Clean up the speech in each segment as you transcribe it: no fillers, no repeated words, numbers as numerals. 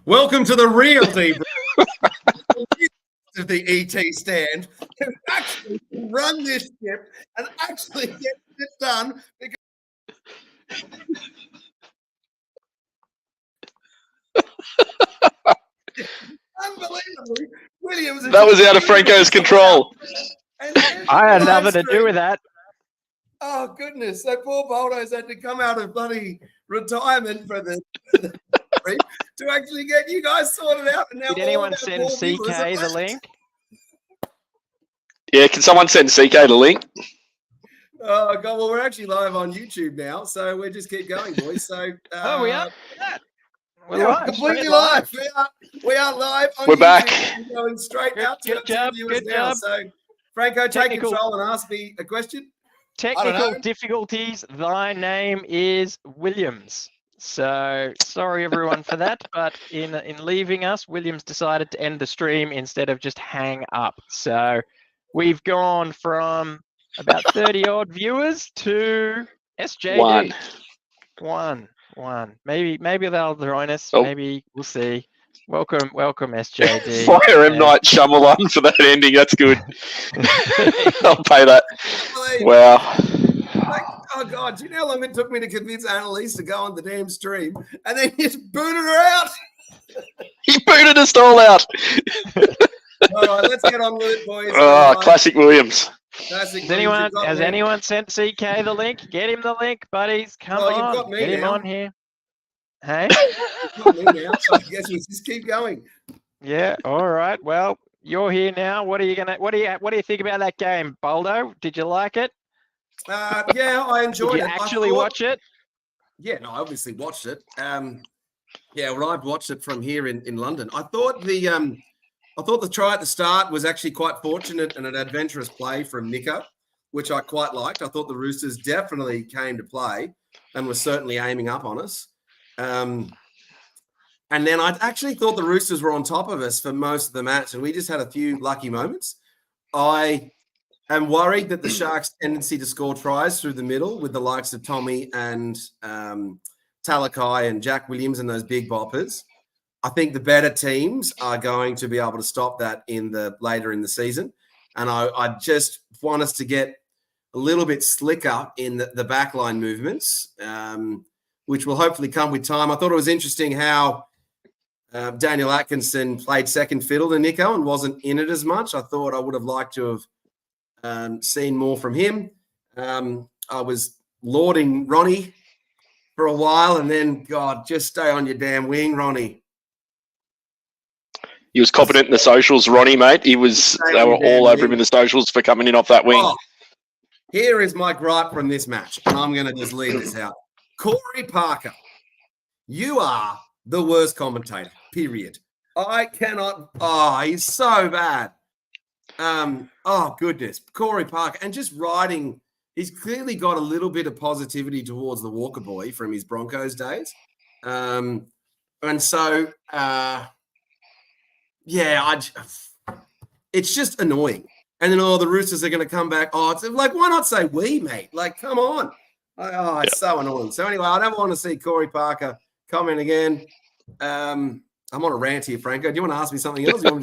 Welcome to the real debrief of the ET stand who actually run this ship and actually get it done. Unbelievably, Williams. That was out of Franco's control. I had nothing to do with that. Oh, goodness. So poor Boldo's had to come out of bloody retirement for the to actually get you guys sorted out. And now did anyone send CK the link? Yeah, can someone send CK the link? Oh, God. Well, we're actually live on YouTube now, so we'll just keep going, boys. So, we are? We're live. Completely live. We are live on We're YouTube. back. We're going straight out to Good job. viewers Good now. job. So, Franco, take Technical- control and ask me a question. Technical difficulties. Thy name is Williams. So sorry everyone for that, but in leaving us, Williams decided to end the stream instead of just hang up. So we've gone from about 30 odd viewers to SJD. One. Maybe they'll join us. Oh. Maybe we'll see. Welcome, SJD. Fire M. Night Shyamalan for that ending. That's good. I'll pay that. Wow. Oh, God, do you know how long it took me to convince Annalise to go on the damn stream? And then you just booted her out. He booted us all out. All right, let's get on with it, boys. Oh, classic Williams. Classic Has anyone sent CK the link? Get him the link, buddies. Come Well, you've on. got me Get him now. on here. Hey? You've got me now, so I guess we just keep going. Yeah, all right. Well, you're here now. What do you think about that game, Boldo? Did you like it? Yeah, I enjoyed Did you it. actually watch it? Yeah, no, I obviously watched it. Yeah, well, I've watched it from here in London. I thought the try at the start was actually quite fortunate and an adventurous play from Nico, which I quite liked. I thought the Roosters definitely came to play and were certainly aiming up on us. And then I actually thought the Roosters were on top of us for most of the match, and we just had a few lucky moments. I am worried that the Sharks' tendency to score tries through the middle with the likes of Tommy and Talakai and Jack Williams and those big boppers. I think the better teams are going to be able to stop that later in the season. And I just want us to get a little bit slicker in the backline movements, which will hopefully come with time. I thought it was interesting how Daniel Atkinson played second fiddle to Nico and wasn't in it as much. I thought I would have liked to have seen more from him. I was lauding Ronnie for a while, and then, God, just stay on your damn wing, Ronnie. He was competent in the socials, Ronnie, mate. They were all over him in the socials for coming in off that wing. Oh, here is my gripe from this match, and I'm going to just leave this out. Corey Parker, you are the worst commentator, period. I cannot. Oh, he's so bad. Oh, goodness. Corey Parker. And just riding, he's clearly got a little bit of positivity towards the Walker boy from his Broncos days. And so, yeah, it's just annoying. And then, the Roosters are going to come back. Oh, it's like, why not say we, mate? Like, come on. Oh, it's so annoying. So anyway, I don't want to see Corey Parker comment again. I'm on a rant here, Franco. Do you want to ask me something else? No,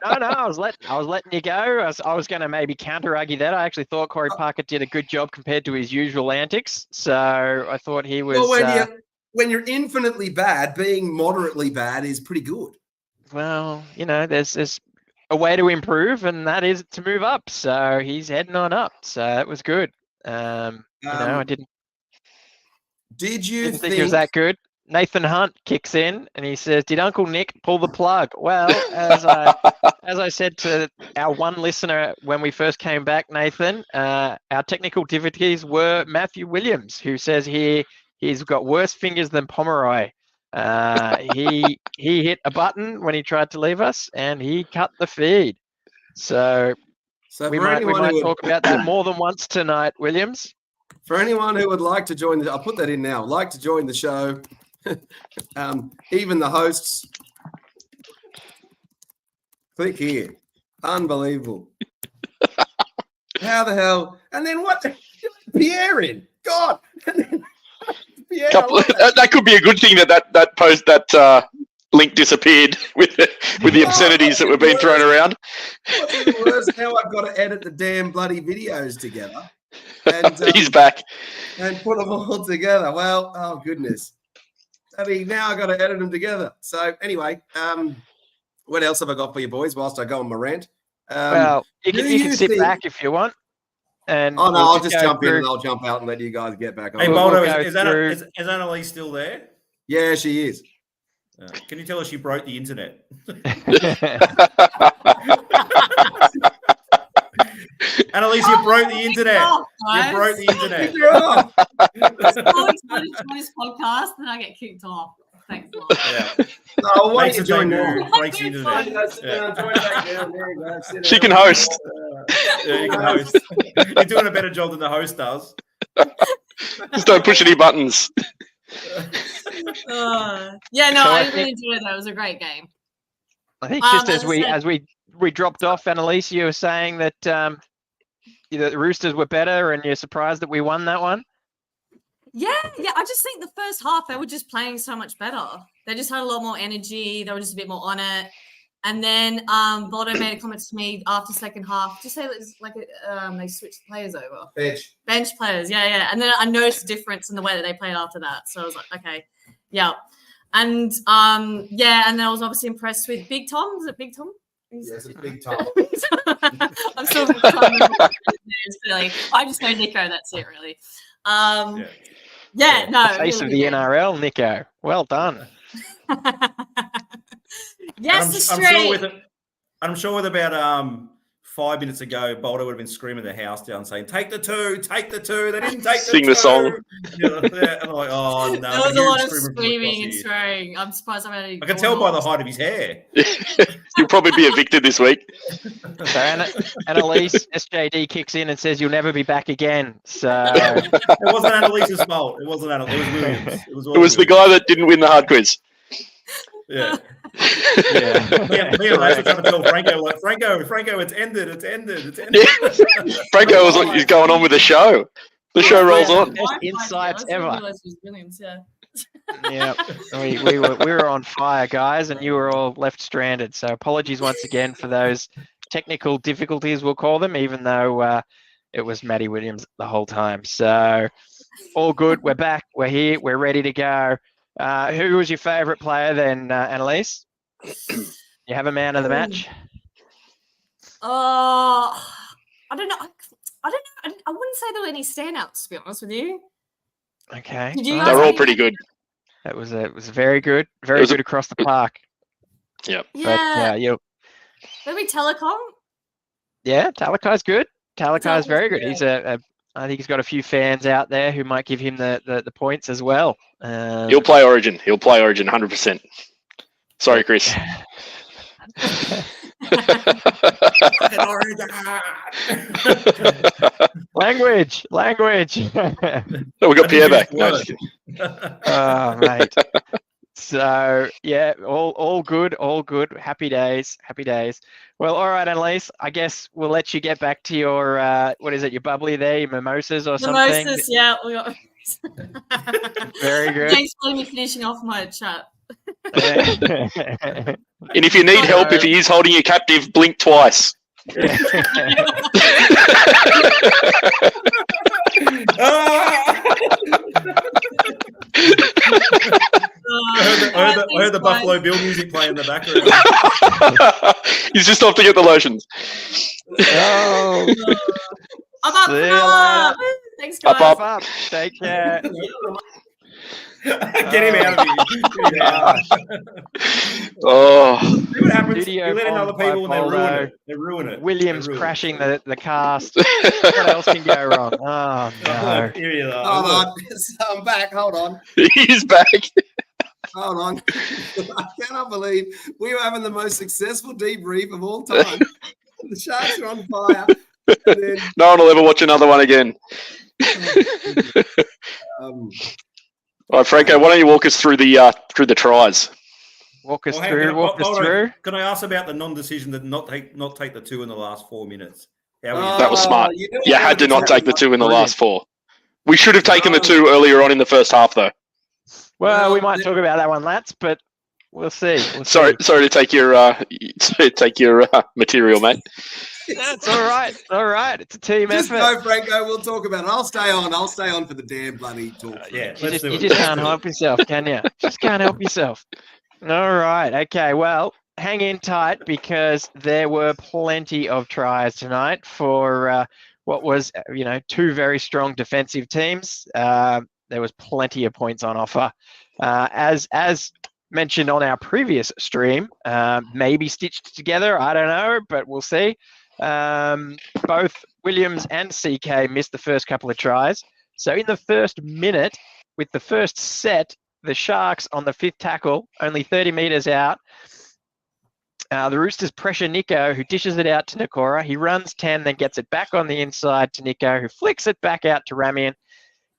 I was letting you go. I was going to maybe counter-argue that. I actually thought Corey Parker did a good job compared to his usual antics. So I thought he was... Well, when you're infinitely bad, being moderately bad is pretty good. Well, there's a way to improve, and that is to move up. So he's heading on up. So that was good. I didn't think it was that good. Nathan Hunt kicks in and he says, "Did Uncle Nick pull the plug?" Well, as I said to our one listener when we first came back, Nathan, our technical difficulties were Matthew Williams, who says here he's got worse fingers than Pomeroy. He hit a button when he tried to leave us and he cut the feed. So we might talk about that more than once tonight, Williams. For anyone who would like to join, I'll put that in now, like to join the show, even the hosts, click here. Unbelievable. How the hell? And then what? Pierre in. God. And then Pierre, that could be a good thing that post that link disappeared with the obscenities that were being thrown around. What's even worse, now I've got to edit the damn bloody videos together. And, He's back. And put them all together. Well, oh goodness. I mean, now I've got to edit them together. So anyway, what else have I got for you boys whilst I go on my rant? Well, you can sit back if you want. And oh, no, we'll I'll just jump through. in and I'll jump out and let you guys get back on. Hey, We'll Boldo, go is Annalise still there? Yeah, she is. Can you tell us you broke the internet? Annalise, you broke the internet. You broke the internet. This podcast, then I get kicked off. Thanks a lot. Yeah. Oh, wait to join now. now. Breaks the internet. She can host. Yeah, you can host. You're doing a better job than the host does. Just don't push any buttons. Yeah, no, So I really enjoyed that. It was a great game. I think just as we dropped off, Annalise, you were saying that the Roosters were better, and you're surprised that we won that one. Yeah. I just think the first half they were just playing so much better. They just had a lot more energy. They were just a bit more on it. And then Boldo made a comment to me after second half. Just say it's like they switched players over. Bench players, yeah. And then I noticed a difference in the way that they played after that. So I was like, okay, yeah. And and then I was obviously impressed with Big Tom. Is it Big Tom? Yes, it's Big Tom. I'm still trying to really. I just know Nico. That's it, really. No. The face really of the NRL, Nico. Well done. Yes, the street. I'm sure with about 5 minutes ago, Boldo would have been screaming the house down saying, take the two. They didn't take the two. Sing the song. And I'm like, oh, no. There was a lot of screaming and swearing. I'm surprised I'm I can tell by the height of his hair. You'll probably be evicted this week. So Annalise, SJD kicks in and says you'll never be back again. So It wasn't Annalise's fault. It was Williams. It was the guy that didn't win the hard quiz. Yeah. Me and Rose were trying to tell Franco, like, Franco, it's ended. Yeah. Franco is going on with the show. The show rolls on. Best insights ever. Williams, yeah. Yeah, we were on fire, guys, and you were all left stranded. So apologies once again for those technical difficulties, we'll call them, even though it was Matty Williams the whole time. So all good. We're back. We're here. We're ready to go. Who was your favourite player then, Annalise? You have a man of the match? I don't know. I wouldn't say there were any standouts, to be honest with you. Okay. Did you They're all pretty good. It was very good. Very good across the park. Yep. Yeah. But, maybe Telecom? yeah, Talakai's good. Talakai's very good. Yeah. He's I think he's got a few fans out there who might give him the points as well. He'll play Origin. 100%. Sorry, Chris. Language. No, we got Pierre back. No, just kidding. Oh, mate. So yeah, all good. Happy days. Well, all right, Annalise. I guess we'll let you get back to your what is it? Your bubbly there, your mimosas or something. Mimosas, yeah. We got... Very good. Thanks for me finishing off my chat. And if you need help, if he is holding you captive, blink twice. I heard the Buffalo Bill music playing in the background. He's just off to get the lotions. Oh, I'm up. Thanks, guys. Up. Take care. Get him out of here. Oh, See what happens? Studio You let in bomb other people by and they ruin it. Williams crashing the cast. What else can go wrong? Oh no. Here you are. Hold on. So I'm back. Hold on. he's back. Hold on. I cannot believe we were having the most successful debrief of all time. The Sharks are on fire. And then, No one will ever watch another one again. All right, Franco, why don't you walk us through the tries? Walk us Well, hang through. on, Can I ask about the non-decision to not take the two in the last 4 minutes? That was smart. you know You had to not take the two in the last four. We should have taken the two earlier on in the first half, though. Well, we might talk about that one, Lats, but We'll see. Sorry to take your material, mate. That's all right. All right. It's a team Just effort. go, Franco. We'll talk about it. I'll stay on for the damn bloody talk. Yeah, You let's do it. just can't help yourself, can you? Just can't help yourself. All right. Okay. Well, hang in tight because there were plenty of tries tonight for what was, two very strong defensive teams. There was plenty of points on offer. As mentioned on our previous stream, maybe stitched together. I don't know, but we'll see. Both Williams and CK missed the first couple of tries. So in the first minute, with the first set, the Sharks on the fifth tackle, only 30 metres out. The Roosters pressure Nico, who dishes it out to Nakora. He runs 10, then gets it back on the inside to Nico, who flicks it back out to Ramian.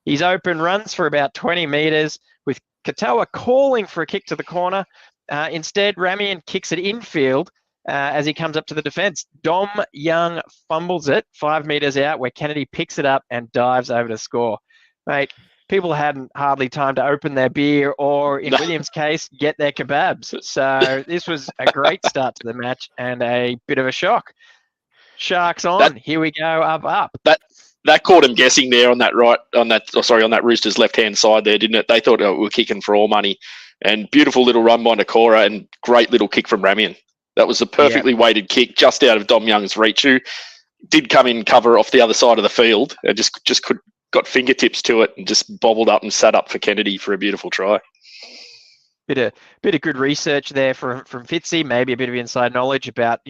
He's open, runs for about 20 metres, with Katoa calling for a kick to the corner. Instead, Ramian kicks it infield as he comes up to the defence. Dom Young fumbles it 5 metres out, where Kennedy picks it up and dives over to score. Mate, people hadn't hardly time to open their beer or, in Williams' case, get their kebabs. So this was a great start to the match and a bit of a shock. Sharks on. Here we go, up. That caught him guessing there on that Roosters left-hand side there, didn't it? They thought we were kicking for all money. And beautiful little run by Nakora and great little kick from Ramian. That was a perfectly weighted kick just out of Dom Young's reach, who did come in cover off the other side of the field and just got fingertips to it and just bobbled up and sat up for Kennedy for a beautiful try. Bit of good research there from Fitzy, maybe a bit of inside knowledge about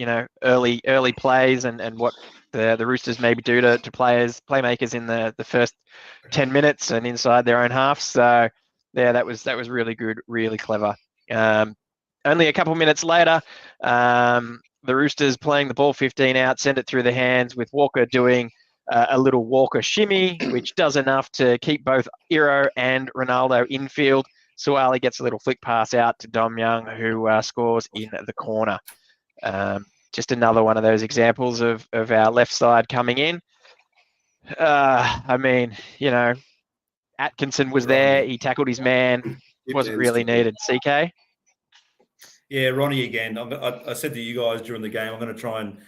early plays and what the Roosters maybe do to playmakers in the first 10 minutes and inside their own half. So yeah, that was really good, really clever. Only a couple minutes later, the Roosters playing the ball 15 out, send it through the hands with Walker doing a little Walker shimmy, which does enough to keep both Iro and Ronaldo infield. Suwali gets a little flick pass out to Dom Young, who scores in the corner. Just another one of those examples of our left side coming in. Atkinson was there. He tackled his man. Wasn't really needed. CK? Yeah, Ronnie again. I said to you guys during the game, I'm going to try and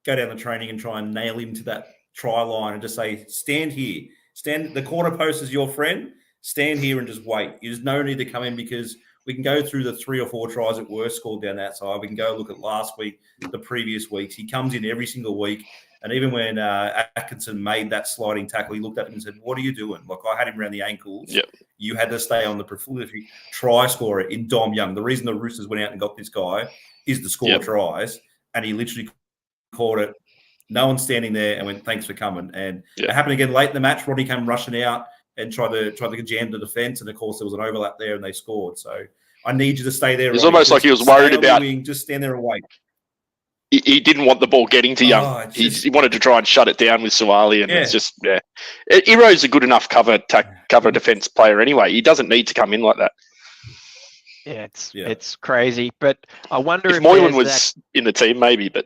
go down the training and try and nail him to that try line and just say, stand here. The corner post is your friend. Stand here and just wait. There's no need to come in because we can go through the 3 or 4 tries that were scored down that side. We can go look at last week, the previous weeks. He comes in every single week. And even when Atkinson made that sliding tackle, he looked at him and said, what are you doing? Like, I had him around the ankles. Yep. You had to stay on the prolific try scorer in Dom Young. The reason the Roosters went out and got this guy is to score tries. And he literally caught it. No one's standing there and went, thanks for coming. And it happened again late in the match. Rodney came rushing out and tried to jam the defence. And, of course, there was an overlap there and they scored. So I need you to stay there. It was almost like he was worried about just stand there and wait. He didn't want the ball getting to Young. He wanted to try and shut it down with Suwali, and it's just Iro's a good enough cover defence player anyway. He doesn't need to come in like that. Yeah, it's crazy. But I wonder if Moylan was in the team, maybe. But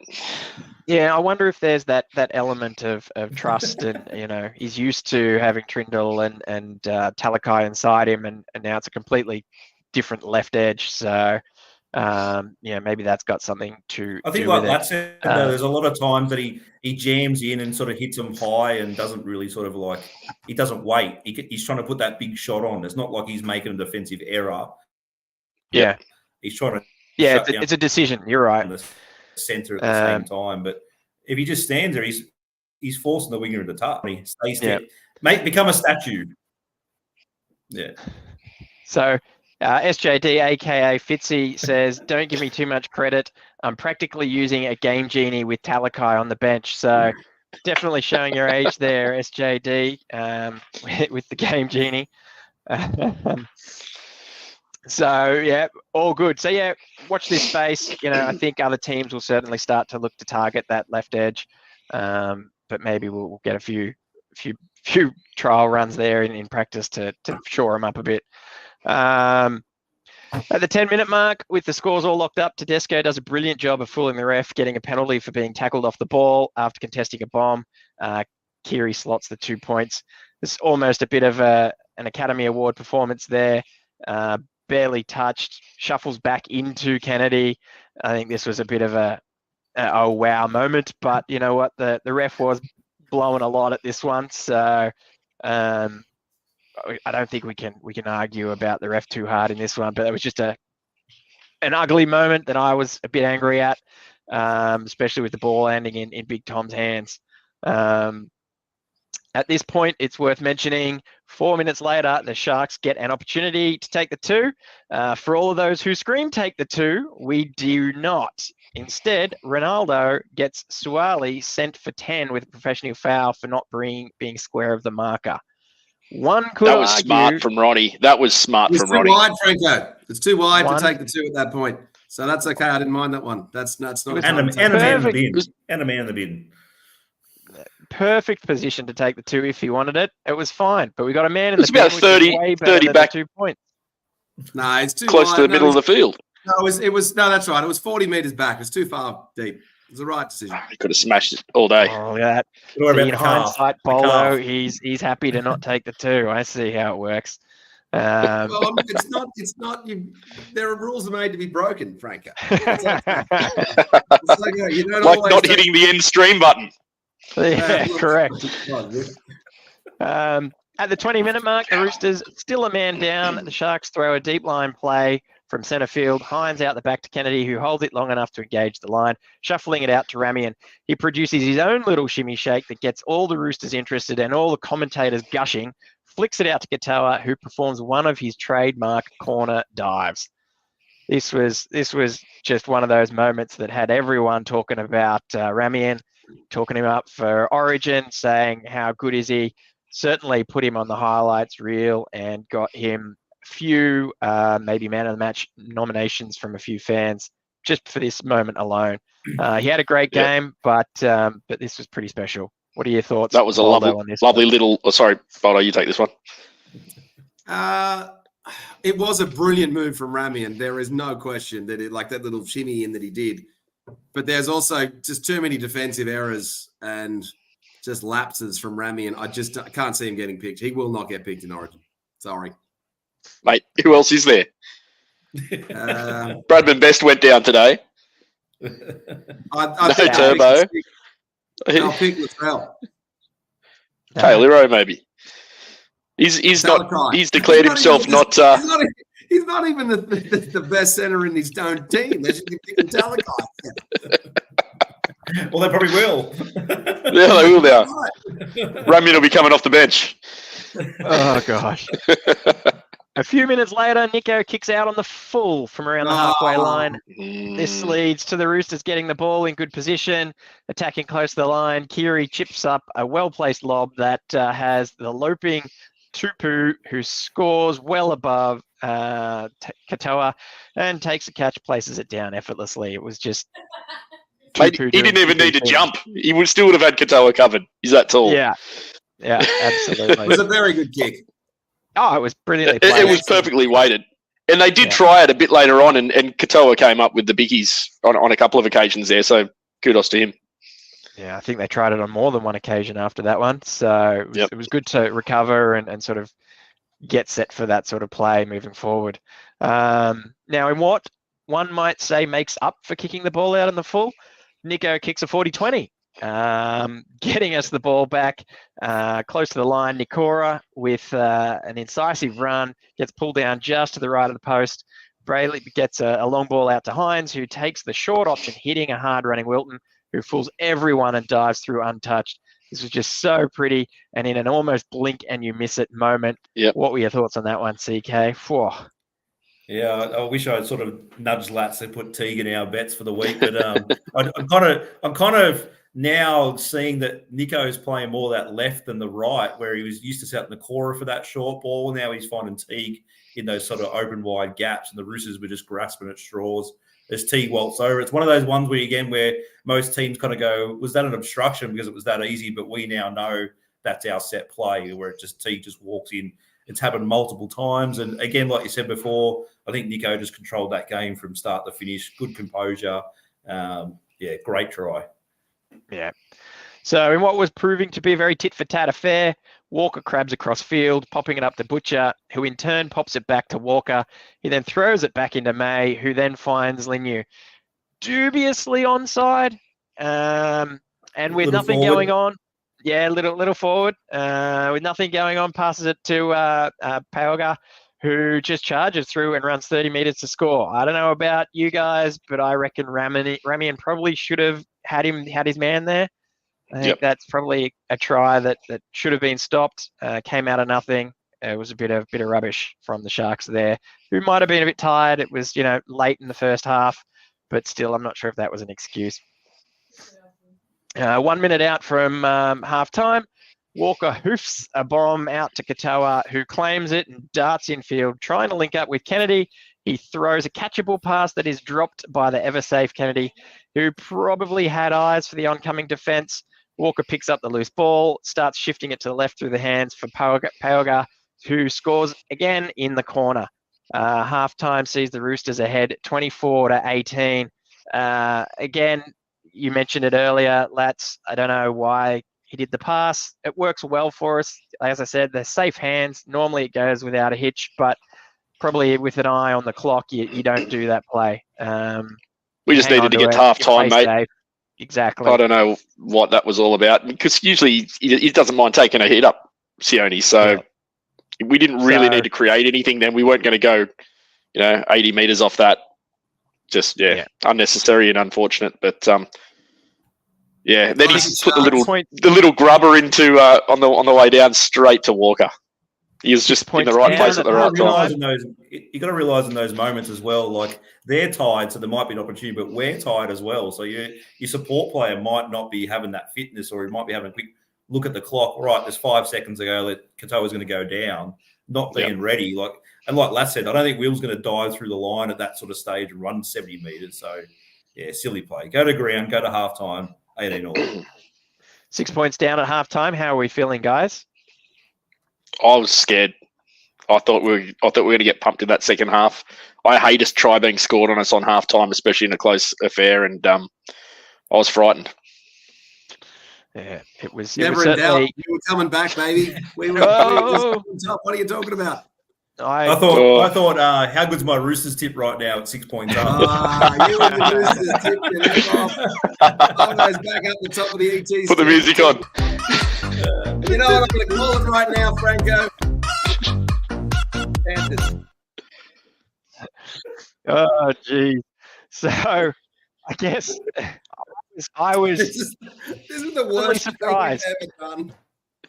yeah, I wonder if there's that element of trust, and he's used to having Trindle and Talakai inside him, and now it's a completely different left edge. So. Maybe that's got something to I think do like with that it. said, there's a lot of times that he jams in and sort of hits them high and doesn't really sort of he doesn't wait. He's trying to put that big shot on. It's not like he's making a defensive error. Yeah. He's trying to it's a decision. You're right. In the centre at the same time. But if he just stands there, he's forcing the winger into the top. He stays there. Mate, become a statue. Yeah. So SJD, aka Fitzy, says, don't give me too much credit. I'm practically using a game genie with Talakai on the bench. So definitely showing your age there, SJD, with the game genie. So, yeah, all good. So, yeah, watch this space. I think other teams will certainly start to look to target that left edge. But maybe we'll get a few trial runs there in practice to shore them up a bit. At the 10-minute mark, with the scores all locked up, Tedesco does a brilliant job of fooling the ref, getting a penalty for being tackled off the ball after contesting a bomb. Kiri slots the 2 points. It's almost a bit of an Academy Award performance there. barely touched, shuffles back into Kennedy. I think this was a bit of a oh wow moment, but you know what? The ref was blowing a lot at this one, so I don't think we can argue about the ref too hard in this one. But it was just an ugly moment that I was a bit angry at, especially with the ball landing in Big Tom's hands. At this point, it's worth mentioning 4 minutes later, the Sharks get an opportunity to take the 2. For all of those who scream take the 2, we do not. Instead, Ronaldo gets Suwali sent for 10 with a professional foul for not being square of the marker. One could That was argue, smart from Ronnie. That was smart from Ronnie. It's too wide, Franco. It's too wide to take the 2 at that point. So that's okay. I didn't mind that one. That's not. And a man in the bin. And a man in the bin. Perfect position to take the 2 if he wanted it. It was fine, but we got a man in the bin. It's about 30 back. 2 points. No, it's too close wide. to the middle of the field. No, it was. No, that's right. It was 40 meters back. It was too far deep. It was the right decision. He could have smashed it all day. Oh, yeah. What about In the hindsight, calf? Bolo, he's happy to not take the 2. I see how it works. Well, it's not. There are rules made to be broken, Franco. It's like, you don't Like always not take- hitting the end stream button. Yeah, look, correct. God, At the 20-minute mark, the Roosters still a man down. The Sharks throw a deep line play from centre field. Hines out the back to Kennedy, who holds it long enough to engage the line, shuffling it out to Ramian. He produces his own little shimmy shake that gets all the Roosters interested and all the commentators gushing, flicks it out to Katoa, who performs one of his trademark corner dives. This was just one of those moments that had everyone talking about Ramian, talking him up for Origin, saying how good is he. Certainly put him on the highlights reel and got him a few maybe man of the match nominations from a few fans just for this moment alone. He had a great game, but this was pretty special. What are your thoughts? That was a Baldo, on this lovely one? little. Oh, sorry, Baldo, you take this one. it was a brilliant move from Ramian. There is no question that like that little shimmy in that he did. But there's also just too many defensive errors and just lapses from Ramian. I can't see him getting picked. He will not get picked in Origin. Sorry. Mate, who else is there? Bradman Best went down today. I No Turbo. I'll pick Latrell. Taylor maybe. He's not. He's declared himself not. He's not even the best center in his own team. They should be picking Talakai. Well, they probably will. Yeah, they will now. Ramian will be coming off the bench. Oh, gosh. A few minutes later, Nico kicks out on the full from around the halfway line. This leads to the Roosters getting the ball in good position, attacking close to the line. Kiri chips up a well-placed lob that has the loping Tupu, who scores well above Katoa and takes a catch, places it down effortlessly. It was just... Mate, he didn't even need to jump. He would still have had Katoa covered. He's that tall. Yeah, absolutely. It was a very good kick. Oh, it was brilliantly played. It was perfectly weighted. And they did try it a bit later on, and Katoa came up with the biggies on a couple of occasions there, so kudos to him. Yeah, I think they tried it on more than one occasion after that one. So it was good to recover and sort of get set for that sort of play moving forward. Now, in what one might say makes up for kicking the ball out in the full, Nico kicks a 40-20, getting us the ball back close to the line. Nikora with an incisive run, gets pulled down just to the right of the post. Brayley gets a long ball out to Hines, who takes the short option, hitting a hard-running Wilton, who fools everyone and dives through untouched. This was just so pretty, and in an almost blink and you miss it moment. Yep. What were your thoughts on that one, CK? Whew. Yeah, I wish I'd sort of nudged Lats to put Teague in our bets for the week, but I'm kind of now seeing that Nico's playing more that left than the right, where he was used to sit in the corner for that short ball. Now he's finding Teague in those sort of open wide gaps, and the Roosters were just grasping at straws as Teague waltz over. It's one of those ones where most teams kind of go, was that an obstruction because it was that easy? But we now know that's our set play, where Teague just walks in. It's happened multiple times. And again, like you said before, I think Nico just controlled that game from start to finish. Good composure. Great try. Yeah. So in what was proving to be a very tit-for-tat affair, Walker crabs across field, popping it up to Butcher, who in turn pops it back to Walker. He then throws it back into May, who then finds Linu dubiously onside. And with Little nothing forward. going on, little forward, with nothing going on, passes it to Paoga, who just charges through and runs 30 meters to score. I don't know about you guys, but I reckon Ramian probably should have had his man there. I think that's probably a try that should have been stopped. Came out of nothing. It was a bit of rubbish from the Sharks there, who might have been a bit tired. It was late in the first half, but still, I'm not sure if that was an excuse. 1 minute out from half time, Walker hoofs a bomb out to Katoa, who claims it and darts infield, trying to link up with Kennedy. He throws a catchable pass that is dropped by the ever-safe Kennedy, who probably had eyes for the oncoming defence. Walker picks up the loose ball, starts shifting it to the left through the hands for Paoga, who scores again in the corner. Half-time sees the Roosters ahead 24-18. Again, you mentioned it earlier, Lats. I don't know why he did the pass. It works well for us. As I said, they're safe hands. Normally it goes without a hitch, but probably with an eye on the clock, you don't do that play. We just needed to get to half-time, mate. Safe. Exactly. I don't know what that was all about, because usually he doesn't mind taking a hit up, Sione. So we didn't really need to create anything then. We weren't going to go, 80 metres off that. Just, unnecessary and unfortunate. But, then he's put the little grubber into on the way down straight to Walker. He was just in the right place at the right time. You got to realise in those moments as well, like they're tired, so there might be an opportunity, but we're tired as well. So your support player might not be having that fitness, or he might be having a quick look at the clock. All right, there's 5 seconds ago that Katoa's going to go down, not being ready. Like Lass said, I don't think Will's going to dive through the line at that sort of stage and run 70 metres. So silly play. Go to ground, go to halftime, 18-all. 6 points down at halftime. How are we feeling, guys? I was scared. I thought we were going to get pumped in that second half. I hate us try being scored on us on halftime, especially in a close affair, and I was frightened. Yeah, it was. Never in doubt. You were coming back, baby. We were. What are you talking about? I thought. How good's my Roosters tip right now at 6 points up? You and the Roosters tipped Almost back up the top of the ET. Put the music on. You know what I'm going to call it right now, Franco? Panthers. Oh, geez. So, I guess I was. This is the worst surprised. thing we've ever done.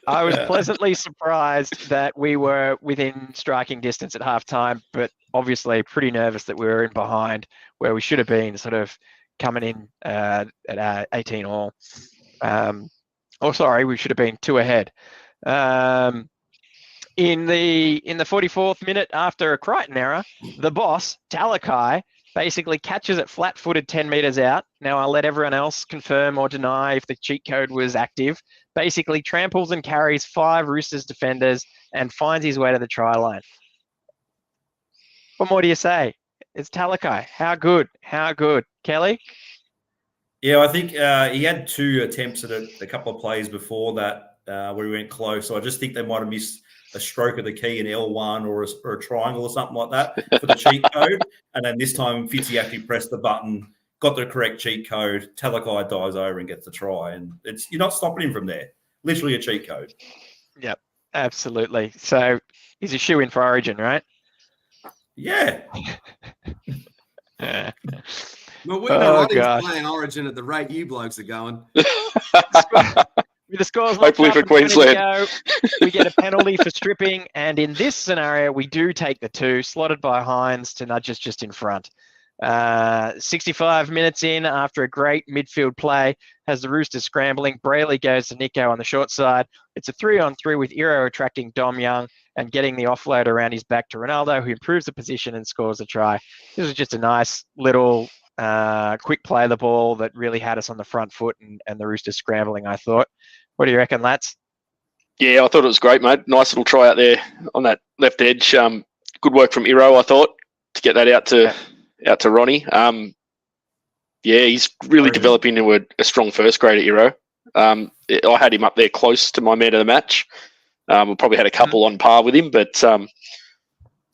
I was pleasantly surprised that we were within striking distance at halftime, but obviously pretty nervous that we were in behind where we should have been, sort of coming in at 18-all. We should have been 2 ahead. In the 44th minute, after a Crichton error, the boss, Talakai, basically catches it flat-footed 10 metres out. Now I'll let everyone else confirm or deny if the cheat code was active. Basically tramples and carries 5 Roosters defenders and finds his way to the try line. What more do you say? It's Talakai. How good? How good? Kelly? Yeah, I think he had 2 attempts at a couple of plays before that where he went close. So I just think they might have missed a stroke of the key in L1 or a triangle or something like that for the cheat code. And then this time Fitzy actually pressed the button, got the correct cheat code. Talakai dives over and gets the try. And you're not stopping him from there. Literally a cheat code. Yep, absolutely. So he's a shoe-in for Origin, right? Yeah. Well, we know Ollie's playing Origin at the rate you blokes are going. With the scores hopefully for Queensland. We get a penalty for stripping, and in this scenario, we do take the 2, slotted by Hines to nudge us just in front. 65 minutes in, after a great midfield play, has the Roosters scrambling. Brayley goes to Nico on the short side. It's a 3-on-3 with Iro attracting Dom Young and getting the offload around his back to Ronaldo, who improves the position and scores a try. This was just a nice little quick play of the ball that really had us on the front foot and the Roosters scrambling, I thought. What do you reckon, Lats? Yeah, I thought it was great, mate. Nice little try out there on that left edge. Good work from Iro, I thought, to get that out to Ronnie. He's really developing into a strong first grader, Iro. I had him up there close to my man of the match. We probably had a couple on par with him, but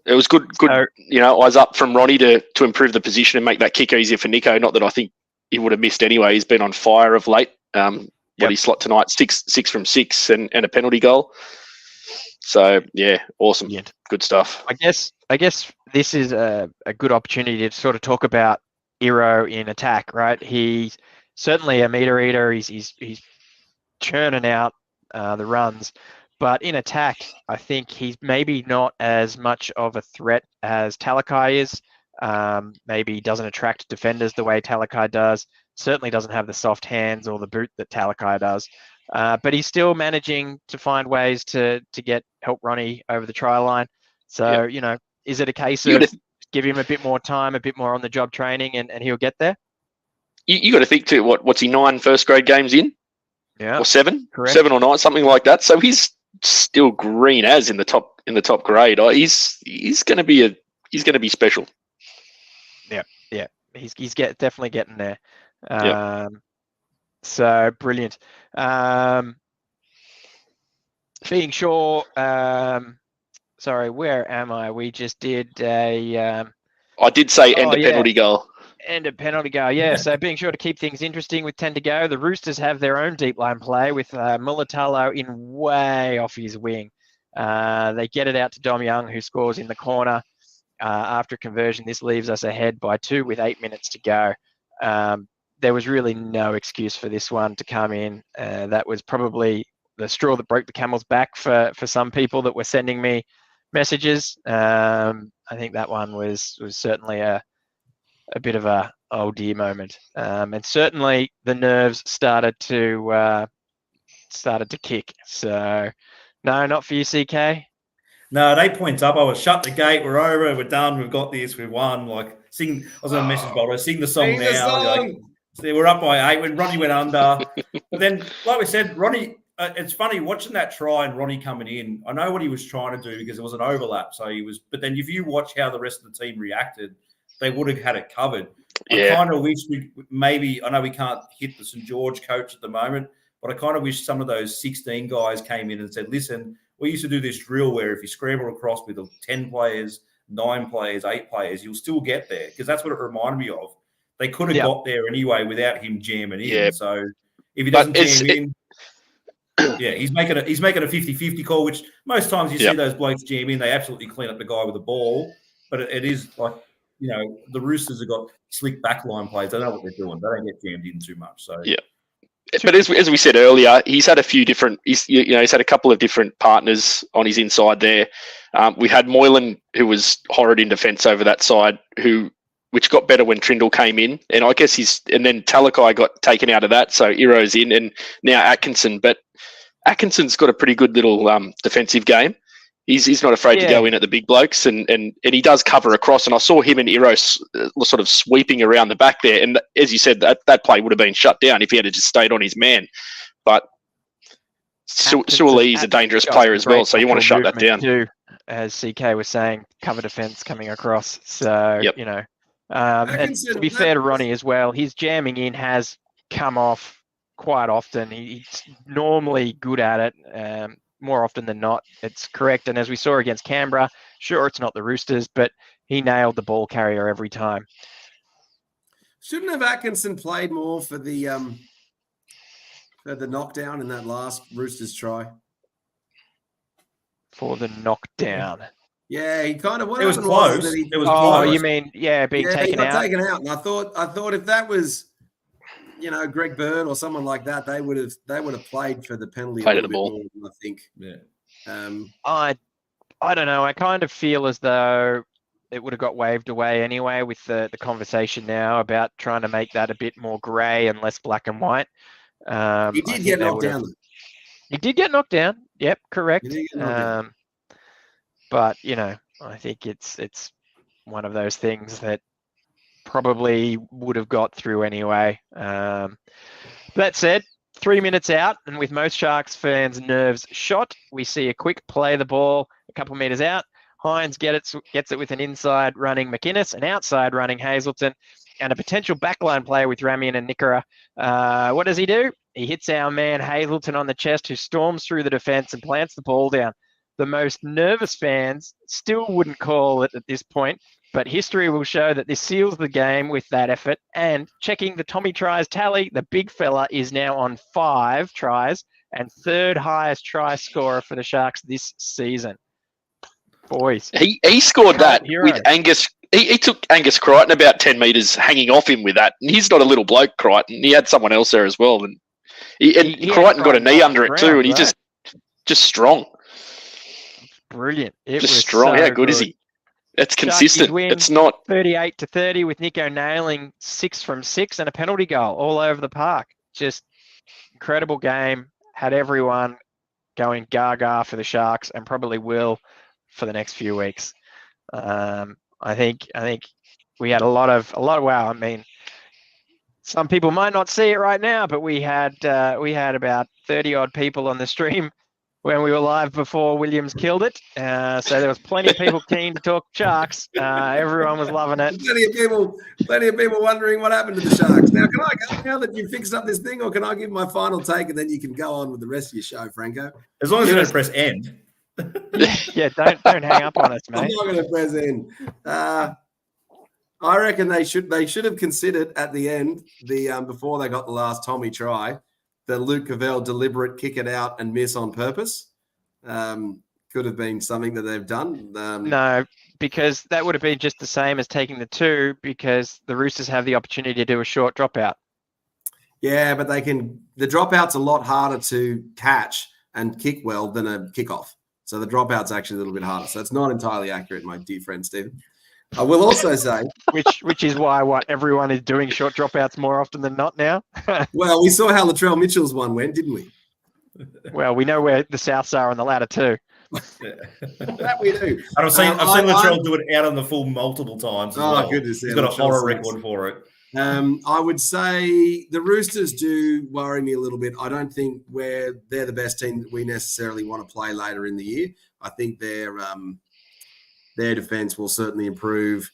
it was good. So- Eyes up from Ronnie to improve the position and make that kick easier for Nico. Not that I think he would have missed anyway. He's been on fire of late. What he slot tonight, six from 6 and a penalty goal. So yeah, awesome. Brilliant. Good stuff. I guess this is a good opportunity to sort of talk about Iro in attack, right? He's certainly a meter eater. He's churning out the runs, but in attack, I think he's maybe not as much of a threat as Talakai is. Maybe doesn't attract defenders the way Talakai does. Certainly doesn't have the soft hands or the boot that Talakai does. But he's still managing to find ways to help Ronnie over the try line. So, is it a case of give him a bit more time, a bit more on the job training, and he'll get there? You got to think too. What's he 9 first grade games in? Yeah, or 7, correct. 7 or 9, something like that. So he's still green as in the top grade. He's going to be special. Yeah. He's definitely getting there. Yep. So brilliant. Feeding Shaw. Sorry, where am I? We just did a. I did say end a penalty goal. End a penalty goal, yeah. So being sure to keep things interesting with 10 to go. The Roosters have their own deep line play with Mulatalo in way off his wing. They get it out to Dom Young, who scores in the corner after conversion. This leaves us ahead by 2 with 8 minutes to go. There was really no excuse for this one to come in. That was probably the straw that broke the camel's back for some people that were sending me messages. I think that one was certainly a bit of a oh dear moment, and certainly the nerves started to kick. So no, not for you, CK. No, at 8 points up, I was shut the gate. We're over. We're done. We've got this. We've won. Like sing. I was on a message board. Sing the song Sing the now. song. Like, so we're up by 8 when Ronnie went under. But then, like we said, Ronnie. It's funny watching that try and Ronnie coming in. I know what he was trying to do because it was an overlap. So he was. But then if you watch how the rest of the team reacted, they would have had it covered. Yeah. I kind of wish we maybe. I know we can't hit the St. George coach at the moment, but I kind of wish some of those 16 guys came in and said, "Listen, we used to do this drill where if you scramble across with 10 players, 9 players, 8 players, you'll still get there," because that's what it reminded me of. They could have got there anyway without him jamming in. Yeah. So if he doesn't jam in, he's making a 50-50 call, which most times you see those blokes jam in, they absolutely clean up the guy with the ball. But it is like, the Roosters have got slick backline plays. They know what they're doing. They don't get jammed in too much. So yeah. But as we said earlier, he's had a few different. He's had a couple of different partners on his inside there. We had Moylan, who was horrid in defence over that side, which got better when Trindle came in, and I guess and then Talakai got taken out of that, so Iro's in, and now Atkinson. But Atkinson's got a pretty good little defensive game. He's not afraid to go in at the big blokes, and he does cover across. And I saw him and Iro sort of sweeping around the back there. And as you said, that play would have been shut down if he had just stayed on his man. But Suoli is a dangerous player as well, so you want to shut that down. Too, as CK was saying, cover defence coming across. So, and to be fair to Ronnie as well, his jamming in has come off quite often. He's normally good at it. More often than not, it's correct. And as we saw against Canberra, sure, it's not the Roosters, but he nailed the ball carrier every time. Shouldn't have Atkinson played more for the knockdown in that last Roosters try? For the knockdown. Yeah, he kind of. It was close. It was close. You mean being taken out? Taken out, and I thought if that was, Greg Bird or someone like that, they would have played for the penalty. Played the ball. More, I think. Yeah. I don't know. I kind of feel as though it would have got waved away anyway with the conversation now about trying to make that a bit more grey and less black and white. He did get knocked down. He did get knocked down. Yep, correct. But I think it's one of those things that probably would have got through anyway. That said, 3 minutes out, and with most Sharks fans' nerves shot, we see a quick play the ball a couple meters out. Hines gets it with an inside running McInnes, an outside running Hazelton, and a potential backline play with Ramian and Nickera. What does he do? He hits our man Hazleton on the chest, who storms through the defence and plants the ball down. The most nervous fans still wouldn't call it at this point, but history will show that this seals the game with that effort. And checking the Tommy tries tally, the big fella is now on 5 tries and 3rd highest try scorer for the Sharks this season. Boys. He scored that with Angus. He took Angus Crichton about 10 metres hanging off him with that. And he's not a little bloke, Crichton. He had someone else there as well. And Crichton got a knee under it too, and he just strong. Brilliant. It just was strong. So How good is he? It's consistent. It's not 38-30 with Nico nailing 6 from 6 and a penalty goal all over the park. Just incredible game. Had everyone going gaga for the Sharks, and probably will for the next few weeks. I think we had a lot of wow. I mean, some people might not see it right now, but we had about 30 odd people on the stream when we were live before Williams killed it. So there was plenty of people keen to talk Sharks. Everyone was loving it. Plenty of people wondering what happened to the Sharks. Now, can I go now that you fixed up this thing, or can I give my final take and then you can go on with the rest of your show, Franco? As long as you don't press end. Yeah, don't hang up on us, mate. I'm not going to press in. I reckon they should have considered at the end, before they got the last Tommy try, the Luke Cavell deliberate kick it out and miss on purpose. Could have been something that they've done. No, because that would have been just the same as taking the 2, because the Roosters have the opportunity to do a short dropout. Yeah, but the dropout's a lot harder to catch and kick well than a kickoff. So the dropout's actually a little bit harder. So it's not entirely accurate, my dear friend Stephen. I will also say, which is why everyone is doing short dropouts more often than not now. Well, we saw how Latrell Mitchell's one went, didn't we? Well, we know where the Souths are on the ladder too. That we do. And I've seen Latrell do it out on the full multiple times. Goodness! He's got a horror record for it. I would say the Roosters do worry me a little bit. I don't think they're the best team that we necessarily want to play later in the year. I think their defense will certainly improve.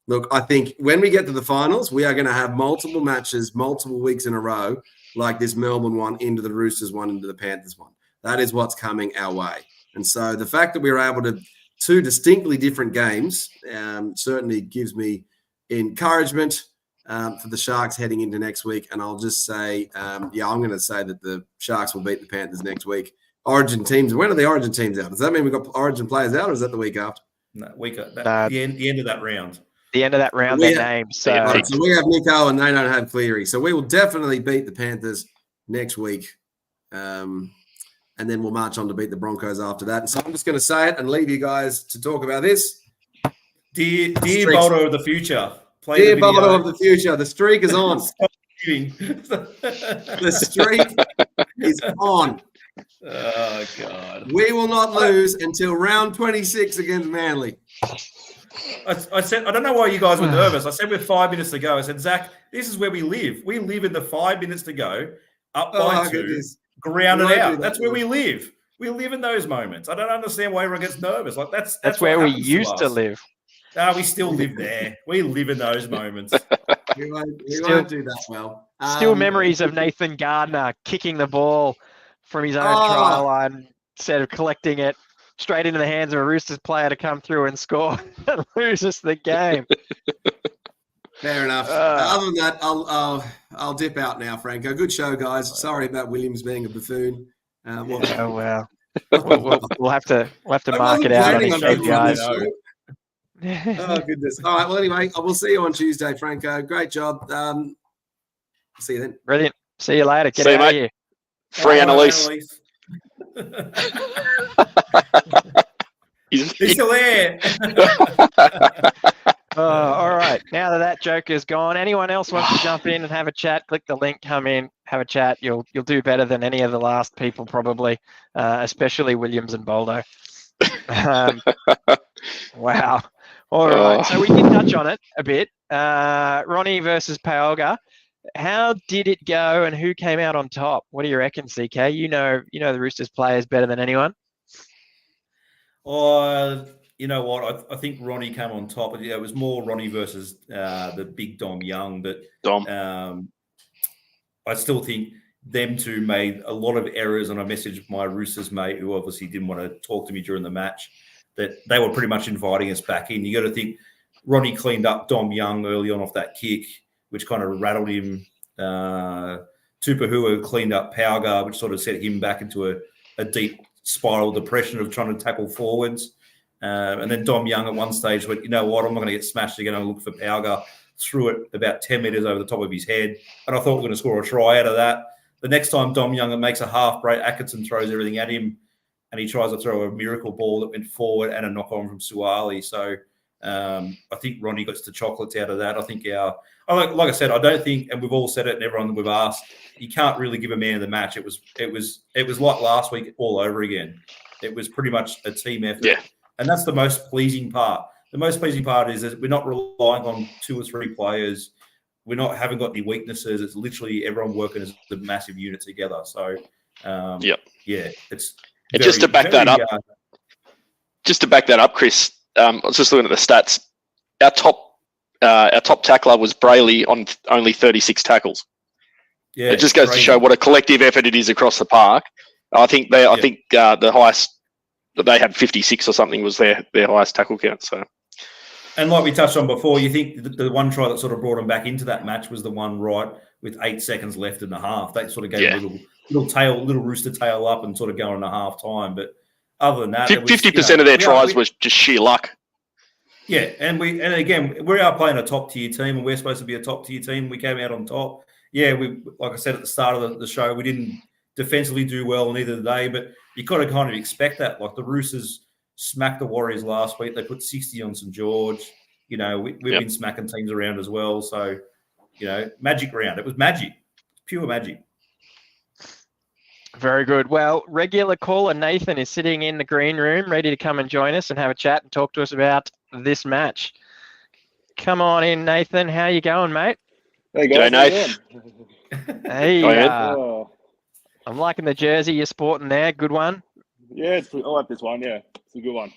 Look, I think when we get to the finals, we are going to have multiple matches, multiple weeks in a row, like this Melbourne one into the Roosters one, into the Panthers one. That is what's coming our way. And so the fact that we were able to 2 distinctly different games certainly gives me encouragement for the Sharks heading into next week. And I'll just say, I'm going to say that the Sharks will beat the Panthers next week. Origin teams, when are the Origin teams out? Does that mean we've got Origin players out, or is that the week after? No, the end of that round. The end of that round, their names. So we have Nico and they don't have Cleary. So we will definitely beat the Panthers next week. And then we'll march on to beat the Broncos after that. And so I'm just going to say it and leave you guys to talk about this. Dear Boldo of the future. Dear Boldo of the future, the streak is on. The streak is on. Oh, God. We will not lose until round 26 against Manly. I said, I don't know why you guys were nervous. I said with 5 minutes to go, I said, Zach, this is where we live. We live in the 5 minutes to go, up by 2, goodness. grounded out. That's where we live. We live in those moments. I don't understand why everyone gets nervous. Like that's where we used to live. No, we still live there. We live in those moments. We won't do that well. Still memories of Nathan Gardner kicking the ball from his own try line instead of collecting it straight into the hands of a Roosters player to come through and score and lose us the game. Fair enough. Other than that, I'll dip out now, Franco. Good show, guys. Sorry about Williams being a buffoon. We'll have to mark it out on his KPIs. Oh, goodness. All right. Well, anyway, I will see you on Tuesday, Franco. Great job. See you then. Brilliant. See you later. Get See you, out of mate. here. Free Annalise. He's still there. All right. Now that joke is gone, anyone else wants to jump in and have a chat, click the link, come in, have a chat. You'll do better than any of the last people probably, especially Williams and Boldo. Wow. All right. So we did touch on it a bit. Ronnie versus Paolga. How did it go and who came out on top? What do you reckon, CK? You know the Roosters players better than anyone. You know what? I think Ronnie came on top. It was more Ronnie versus the big Dom Young, but I still think them two made a lot of errors, and I messaged my Roosters mate, who obviously didn't want to talk to me during the match, that they were pretty much inviting us back in. You got to think Ronnie cleaned up Dom Young early on off that kick, which kind of rattled him. Tupahua cleaned up Pauga, which sort of set him back into a deep spiral depression of trying to tackle forwards. And then Dom Young at one stage went, you know what, I'm not going to get smashed again. I'm going to look for Pauga. Threw it about 10 metres over the top of his head. And I thought we were going to score a try out of that. The next time Dom Young makes a half break, Atkinson throws everything at him, and he tries to throw a miracle ball that went forward and a knock on from Suali. So I think Ronnie gets the chocolates out of that. I think like I said, I don't think, and we've all said it, and everyone we've asked, you can't really give a man of the match. It was like last week all over again. It was pretty much a team effort. Yeah. And that's the most pleasing part. The most pleasing part is that we're not relying on 2 or 3 players. Haven't got any weaknesses. It's literally everyone working as a massive unit together. So, yeah, it's and just to back that up, Chris. I was just looking at the stats. Our top tackler was Brayley on only 36 tackles. Yeah, it just goes to show what a collective effort it is across the park. I think the highest that they had 56 or something was their highest tackle count. So. And like we touched on before, you think the one try that sort of brought them back into that match was the one right with 8 seconds left in the half. That sort of gave a little rooster tail up and sort of going to half time. But other than that, 50% of their tries was just sheer luck. Yeah, and again, we are playing a top tier team, and we're supposed to be a top tier team. We came out on top. Yeah, we, like I said at the start of the show, we didn't defensively do well, neither did they. But you got to kind of expect that. Like the Roosters smacked the Warriors last week. They put 60 on St. George. You know, we've been smacking teams around as well. So, you know, magic round. It was magic. Pure magic. Very good. Well, regular caller Nathan is sitting in the green room, ready to come and join us and have a chat and talk to us about this match. Come on in, Nathan. How you going, mate? Hey, guys. Nathan. Hey, I'm liking the jersey you're sporting there. Good one. Yeah, I like this one. Yeah, it's a good one.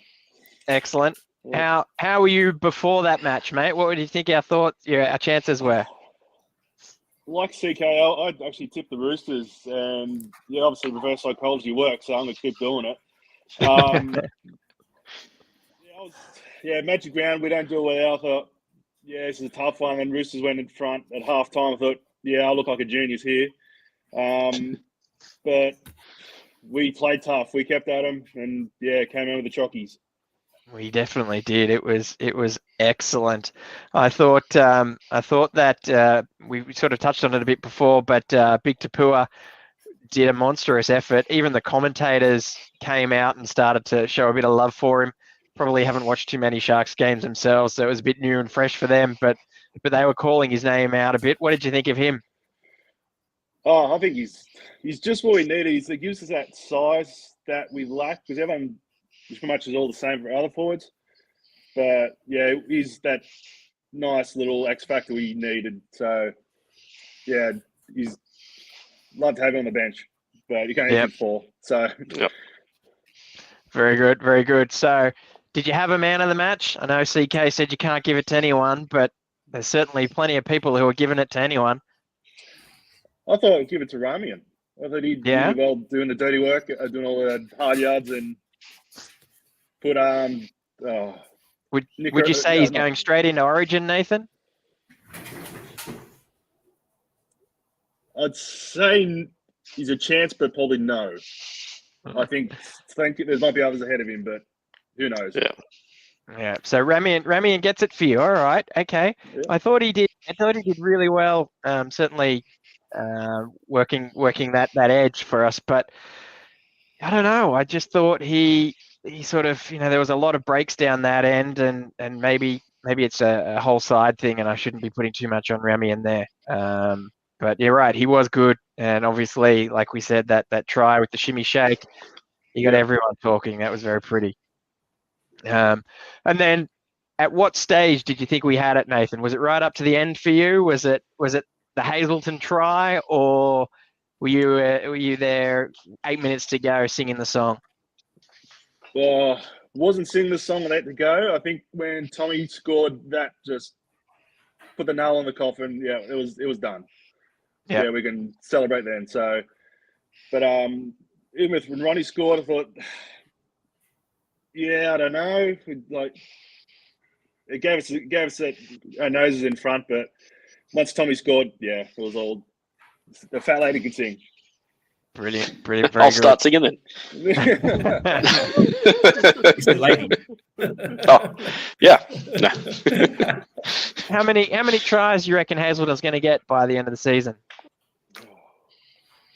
Excellent. Yeah. How were you before that match, mate? What would you think our chances were? Like CKL, I actually tipped the Roosters, and obviously reverse psychology works, so I'm going to keep doing it. Magic round, we don't do well. I thought, this is a tough one, and Roosters went in front at half time. I thought, I look like a genius here. But we played tough. We kept at them, and came out with the chockies. We definitely did. It was excellent. I thought that we sort of touched on it a bit before, but Big Tapua did a monstrous effort. Even the commentators came out and started to show a bit of love for him. Probably haven't watched too many Sharks games themselves, so it was a bit new and fresh for them. But they were calling his name out a bit. What did you think of him? Oh, I think he's just what we needed. He gives us that size that we lack, because everyone pretty much is all the same for other forwards. But he's that nice little X factor we needed. So he's love to have him on the bench, but you can't even 4. So very good, very good. So did you have a man of the match? I know CK said you can't give it to anyone, but there's certainly plenty of people who are giving it to anyone. I thought I'd give it to Ramian. I thought he'd do well doing the dirty work, doing all the hard yards, and put Would you say he's going straight into Origin, Nathan? I'd say he's a chance, but probably no. I think there might be others ahead of him, but who knows? Yeah. So Ramian gets it for you. All right. Okay. Yeah. I thought he did really well. Certainly working that edge for us, but I don't know. I just thought he sort of, there was a lot of breaks down that end, and maybe it's a whole side thing, and I shouldn't be putting too much on Ramian there. But you're right, he was good, and obviously, like we said, that try with the shimmy shake, he got everyone talking. That was very pretty. And then, at what stage did you think we had it, Nathan? Was it right up to the end for you? Was it the Hazleton try, or were you there 8 minutes to go singing the song? Well, wasn't singing the song with 8 to go. I think when Tommy scored, that just put the nail on the coffin. Yeah, it was done. Yeah. we can celebrate then. So, but even when Ronnie scored, I thought, I don't know, like it gave us our noses in front, but once Tommy scored, it was all the fat lady could sing. Brilliant, very I'll good. start singing then. It's a lady. Oh, yeah. No. How many tries do you reckon Hazelton's going to get by the end of the season?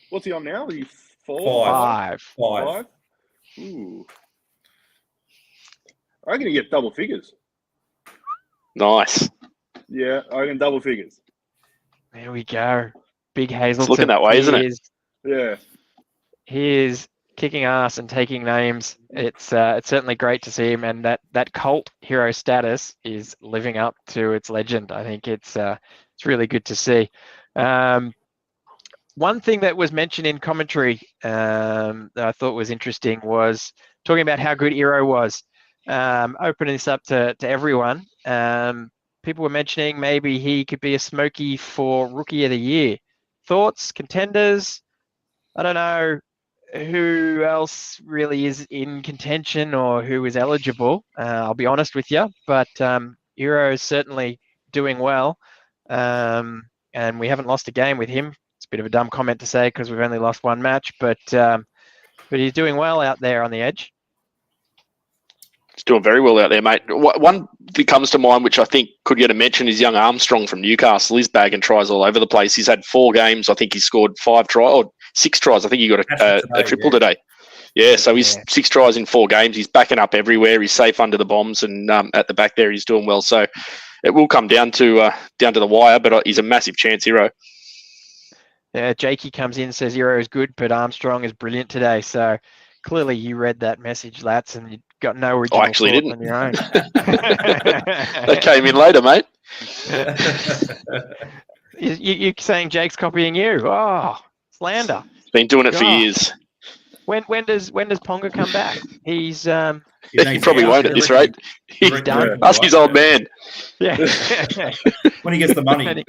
What's he on now? Are you 4? Five. Five? Ooh. I reckon he get double figures. Nice. Yeah, I reckon double figures. There we go. Big Hazelton. It's looking that way, isn't it? Yeah. He is kicking ass and taking names. It's certainly great to see him, and that cult hero status is living up to its legend. I think it's really good to see. One thing that was mentioned in commentary that I thought was interesting was talking about how good Iro was. Opening this up to everyone. People were mentioning maybe he could be a smoky for Rookie of the Year. Thoughts, contenders? I don't know who else really is in contention or who is eligible. I'll be honest with you, but Iro is certainly doing well, and we haven't lost a game with him. It's a bit of a dumb comment to say because we've only lost one match, but he's doing well out there on the edge. He's doing very well out there, mate. One that comes to mind, which I think could get a mention, is young Armstrong from Newcastle. He's bagging tries all over the place. He's had 4 games. I think he scored 5 tries or 6 tries. I think he got a triple today. Yeah, so he's 6 tries in 4 games. He's backing up everywhere. He's safe under the bombs, and at the back there, he's doing well. So it will come down to the wire, but he's a massive chance hero. Yeah, Jakey comes in and says Iro is good, but Armstrong is brilliant today. So clearly you read that message, Lats, and you got no original thought didn't. on your own. That came in later, mate. You're saying Jake's copying you? Oh, slander! He's been doing it for years. When does Ponga come back? He's he probably won't at this rate. He's done. Ask his old man. Yeah. When he gets the money.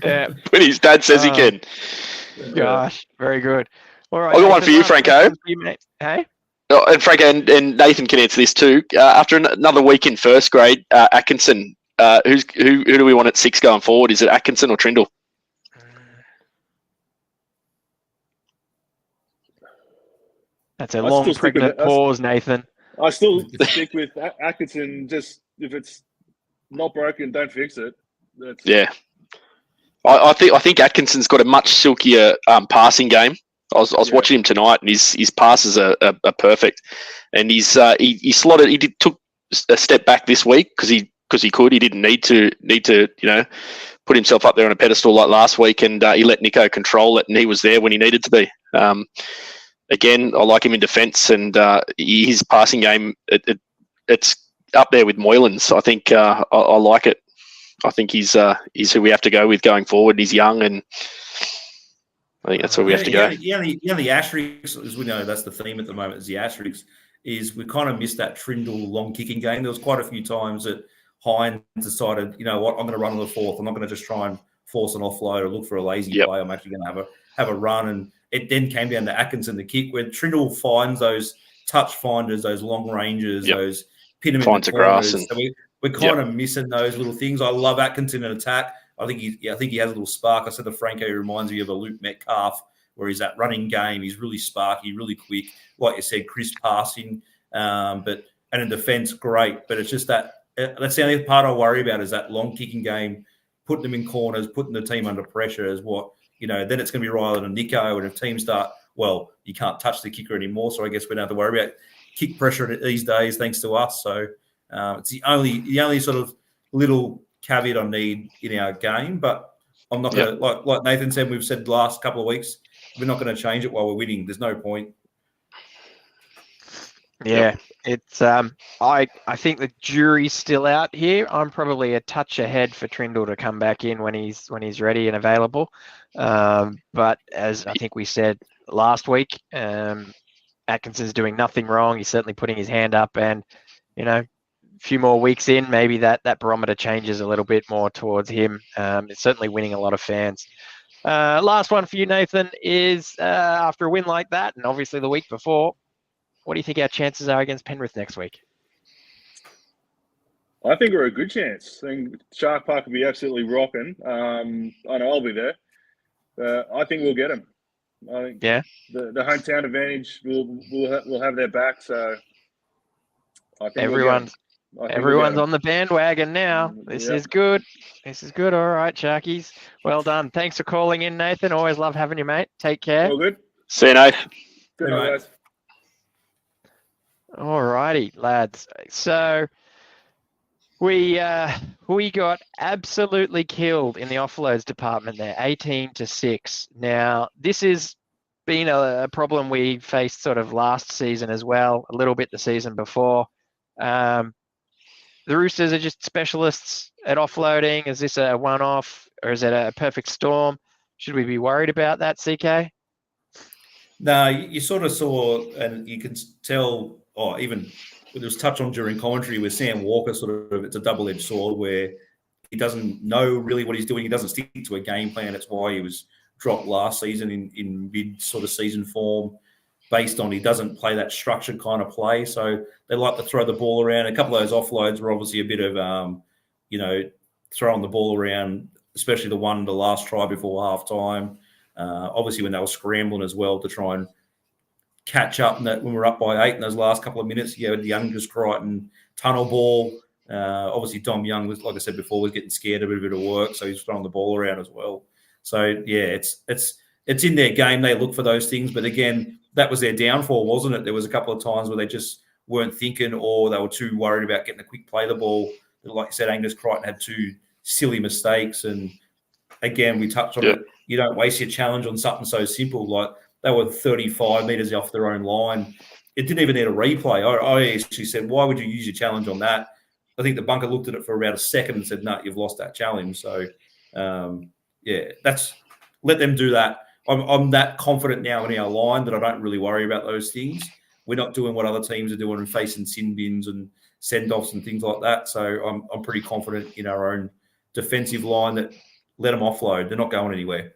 Yeah. When his dad says he can. Gosh, very good. All right. I got one for you, Franco. Hey. Oh, and Franco and Nathan can answer this too. After another week in first grade, Atkinson. Who do we want at 6 going forward? Is it Atkinson or Trindle? That's a long pregnant pause, Nathan. I still stick with Atkinson. Just if it's not broken, don't fix it. Yeah, I think Atkinson's got a much silkier passing game. I was watching him tonight, and his passes are perfect. And he slotted. He took a step back this week because he could. He didn't need to put himself up there on a pedestal like last week, and he let Nico control it, and he was there when he needed to be. Again, I like him in defence, and his passing game it's up there with Moylan's. I think I like it. I think he's who we have to go with going forward. He's young, and I think that's where we have to go. The asterisks, as we know, that's the theme at the moment, is the asterisks, is we kind of missed that Trindle long kicking game. There was quite a few times that Hines decided, you know what, I'm going to run on the fourth. I'm not going to just try and force an offload or look for a lazy play. I'm actually going to have a run. And it then came down to Atkinson, the kick, where Trindle finds those touch finders, those long ranges, those pin them in the corners. So we're kind of missing those little things. I love Atkinson in attack. I think he has a little spark. I said to Franco, he reminds me of a Luke Metcalf, where he's that running game. He's really sparky, really quick. Like you said, crisp passing, and in defence, great. But it's just that's the only part I worry about is that long kicking game, putting them in corners, putting the team under pressure is what, then it's going to be Riley and Nico. And if teams start, you can't touch the kicker anymore. So I guess we don't have to worry about kick pressure these days, thanks to us. So it's the only sort of little caveat I need in our game. But I'm not going to, like Nathan said, we've said the last couple of weeks, we're not going to change it while we're winning. There's no point. Yeah, it's I think the jury's still out here. I'm probably a touch ahead for Trindle to come back in when he's ready and available. But as I think we said last week, Atkinson's doing nothing wrong. He's certainly putting his hand up, and a few more weeks in, maybe that barometer changes a little bit more towards him. It's certainly winning a lot of fans. Last one for you, Nathan, is after a win like that, and obviously the week before, what do you think our chances are against Penrith next week? I think we're a good chance. I think Shark Park will be absolutely rocking. I know I'll be there. I think we'll get them. I think the hometown advantage will have their back. So I think everyone's on the bandwagon now. This is good. This is good. All right, Sharkies. Well done. Thanks for calling in, Nathan. Always love having you, mate. Take care. All good. See you, Nate. Good night, guys. All righty, lads. So we got absolutely killed in the offloads department there, 18-6. Now, this has been a problem we faced sort of last season as well, a little bit the season before. The Roosters are just specialists at offloading. Is this a one-off or is it a perfect storm? Should we be worried about that, CK? No, you sort of saw, and you can tell, even it was touched on during commentary with Sam Walker, sort of, it's a double-edged sword where he doesn't know really what he's doing. He doesn't stick to a game plan. That's why he was dropped last season in mid sort of season form, based on he doesn't play that structured kind of play. So they like to throw the ball around. A couple of those offloads were obviously a bit of, throwing the ball around, especially the last try before halftime. Obviously when they were scrambling as well to try and catch up, and that when we're up by 8 in those last couple of minutes, you had the Youngers Crichton tunnel ball. Obviously Dom Young was, like I said before, was getting scared of a bit of work, so he's throwing the ball around as well. So yeah, it's in their game. They look for those things, but again, that was their downfall, wasn't it? There was a couple of times where they just weren't thinking, or they were too worried about getting a quick play the ball. Like you said, Angus Crichton had 2 silly mistakes, and again, we touched on it. You don't waste your challenge on something so simple. Like they were 35 metres off their own line. It didn't even need a replay. I actually said, why would you use your challenge on that? I think the bunker looked at it for about a second and said, no, you've lost that challenge. So, let them do that. I'm that confident now in our line that I don't really worry about those things. We're not doing what other teams are doing and facing sin bins and send-offs and things like that. So I'm pretty confident in our own defensive line that let them offload. They're not going anywhere.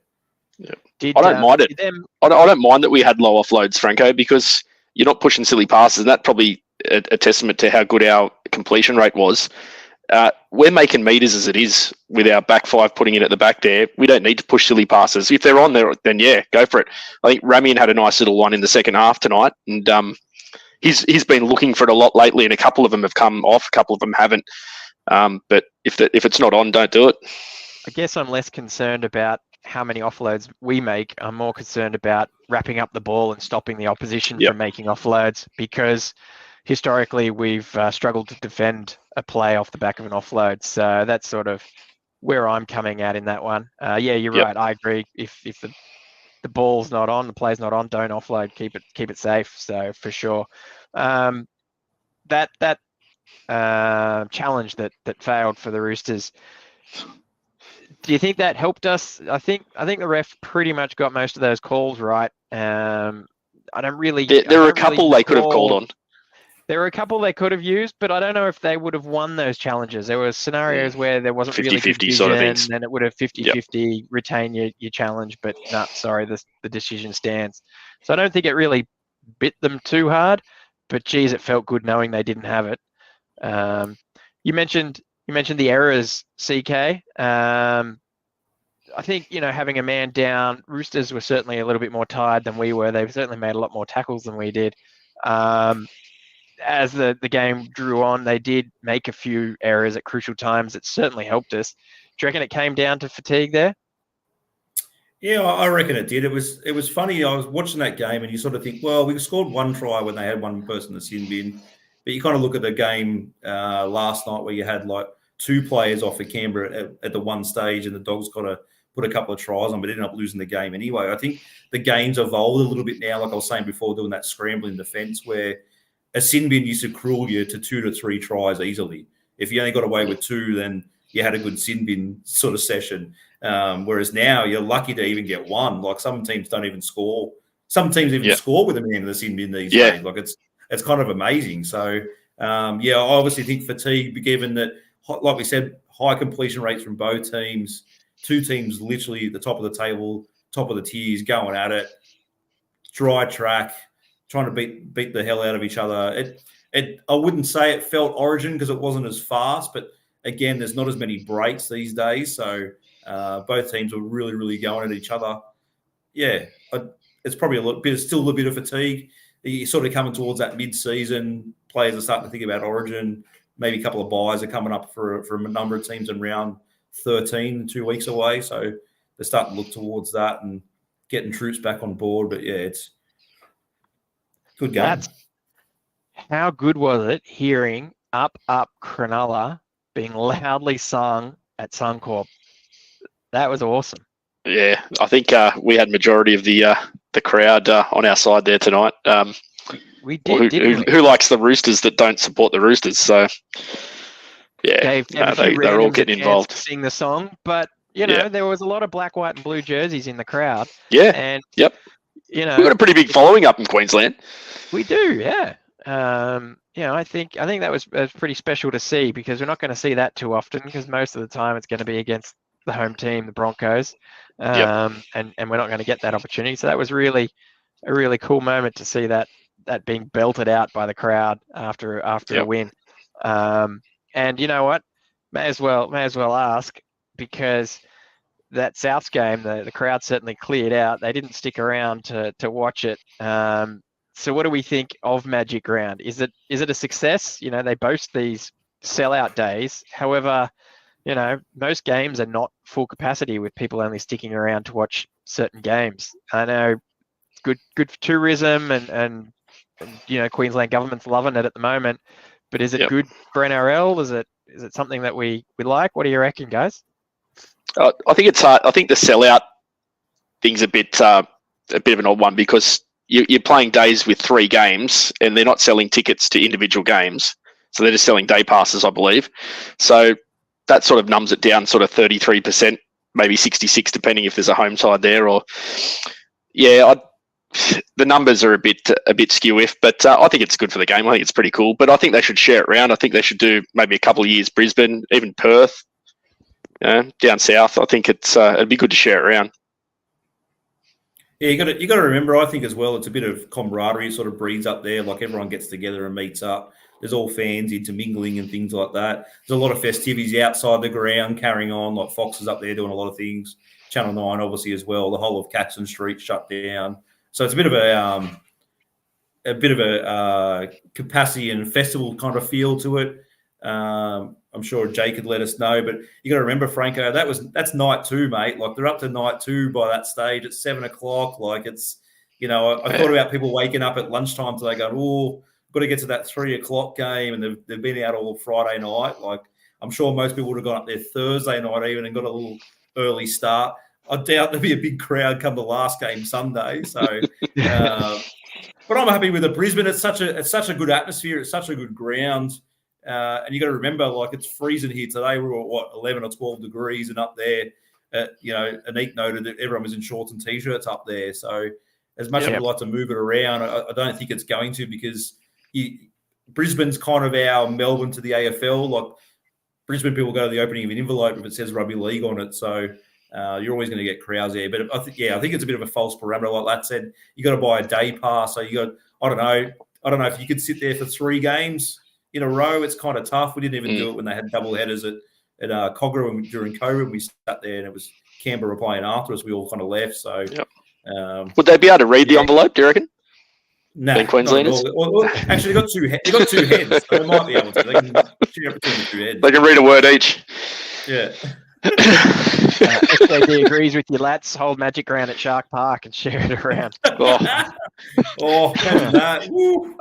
Yeah. I don't mind it. I don't mind that we had low offloads, Franco, because you're not pushing silly passes, and that's probably a testament to how good our completion rate was. We're making meters as it is with our back 5 putting it at the back there. We don't need to push silly passes. If they're on there, then yeah, go for it. I think Ramian had a nice little one in the second half tonight, and he's been looking for it a lot lately, and a couple of them have come off, a couple of them haven't. But if it's not on, don't do it. I guess I'm less concerned about how many offloads we make. I'm more concerned about wrapping up the ball and stopping the opposition from making offloads, because historically we've struggled to defend a play off the back of an offload. So that's sort of where I'm coming at in that one. You're right. I agree. If the ball's not on, the play's not on, don't offload. Keep it safe. So for sure, that challenge that failed for the Roosters. Do you think that helped us? I think the ref pretty much got most of those calls right. I don't really. There were a couple they could have called on. There were a couple they could have used, but I don't know if they would have won those challenges. There were scenarios where there wasn't 50-50 really confusion, sort of things, and it would have 50-50 retain your challenge. But no, sorry, the decision stands. So I don't think it really bit them too hard. But geez, it felt good knowing they didn't have it. You mentioned the errors, CK. I think, having a man down, Roosters were certainly a little bit more tired than we were. They certainly made a lot more tackles than we did. As the game drew on, they did make a few errors at crucial times. It certainly helped us. Do you reckon it came down to fatigue there? Yeah, I reckon it did. It was funny. I was watching that game and you sort of think, well, we scored 1 try when they had 1 person in the sin bin. But you kind of look at the game last night where you had like 2 players off for Canberra at the one stage, and the Dogs got to put a couple of tries on, but ended up losing the game anyway. I think the game's evolved a little bit now, like I was saying before, doing that scrambling defence where a sin bin used to cruel you to 2 to 3 tries easily. If you only got away with 2, then you had a good sin bin sort of session. Whereas now you're lucky to even get 1. Like some teams don't even score. Some teams even score with a man in the sin bin these days. Like it's kind of amazing. So, I obviously think fatigue, given that, like we said, high completion rates from both teams, two teams literally at the top of the table, top of the tiers, going at it, dry track, trying to beat the hell out of each other. I wouldn't say it felt Origin because it wasn't as fast, but again, there's not as many breaks these days, so both teams were really, really going at each other. Yeah, it's probably still a little bit of fatigue. You're sort of coming towards that mid-season. Players are starting to think about Origin. Maybe a couple of buys are coming up for a number of teams in round 13, 2 weeks away. So they're starting to look towards that and getting troops back on board. But yeah, it's good game. How good was it hearing Up Cronulla being loudly sung at Suncorp? That was awesome. Yeah, I think we had majority of the crowd on our side there tonight. We did, didn't we? Who likes the Roosters that don't support the Roosters? So, yeah, they're all getting involved. To sing the song, but you know, there was a lot of black, white, and blue jerseys in the crowd. Yeah, and you know, we've got a pretty big following up in Queensland. We do, yeah. You know, I think that was pretty special to see because we're not going to see that too often because most of the time it's going to be against the home team, the Broncos, and we're not going to get that opportunity. So that was really a really cool moment to see that being belted out by the crowd after a win. And you know what? May as well ask because that Souths game, the crowd certainly cleared out. They didn't stick around to watch it. So what do we think of Magic Round? Is it a success? You know, they boast these sellout days. However, you know, most games are not full capacity with people only sticking around to watch certain games. I know it's good for tourism and you know, Queensland government's loving it at the moment. But is it good for NRL? Is it something that we like? What do you reckon, guys? I think it's hard. I think the sellout thing's a bit of an odd one because you're playing days with 3 games and they're not selling tickets to individual games. So they're just selling day passes, I believe. So that sort of numbs it down sort of 33%, maybe 66, depending if there's a home side there or the numbers are a bit skew-if, but I think it's good for the game. I think it's pretty cool, but I think they should share it around. I think they should do maybe a couple of years Brisbane, even Perth, down south. I think it'd be good to share it around. Yeah, you got to remember. I think as well, it's a bit of camaraderie sort of breeds up there. Like everyone gets together and meets up. There's all fans intermingling and things like that. There's a lot of festivities outside the ground carrying on. Like Fox is up there doing a lot of things. Channel 9 obviously as well. The whole of Caxton Street shut down. So it's a bit of a capacity and festival kind of feel to it. I'm sure Jake could let us know, but you got to remember, Franco, that's night 2, mate. Like they're up to night 2 by that stage at 7 o'clock. Like it's, you know, I thought about people waking up at lunchtime today going, oh, got to get to that 3 o'clock game, and they've been out all Friday night. Like I'm sure most people would have gone up there Thursday night even and got a little early start. I doubt there'll be a big crowd come the last game Sunday. So, but I'm happy with it. Brisbane, it's such a good atmosphere. It's such a good ground. And you got to remember, like it's freezing here today. We were at 11 or 12 degrees, and up there, you know, Anik noted that everyone was in shorts and t-shirts up there. So, as much as we'd like to move it around, I don't think it's going to because Brisbane's kind of our Melbourne to the AFL. Like Brisbane people go to the opening of an envelope if it says rugby league on it. So. You're always going to get crowds there, but I think it's a bit of a false parameter. Like that said, you got to buy a day pass. So I don't know if you could sit there for 3 games in a row. It's kind of tough. We didn't even do it when they had double headers at Cogra during COVID. We sat there and it was Canberra playing after us. We all kind of left. So would they be able to read the envelope? Do you reckon? No, Queenslanders. Well, actually, they got 2 heads. So they might be able to. They can share between the 2 heads. They can read a word each. Yeah. FJD agrees with you, lads. Hold Magic Round at Shark Park and share it around. Imagine that.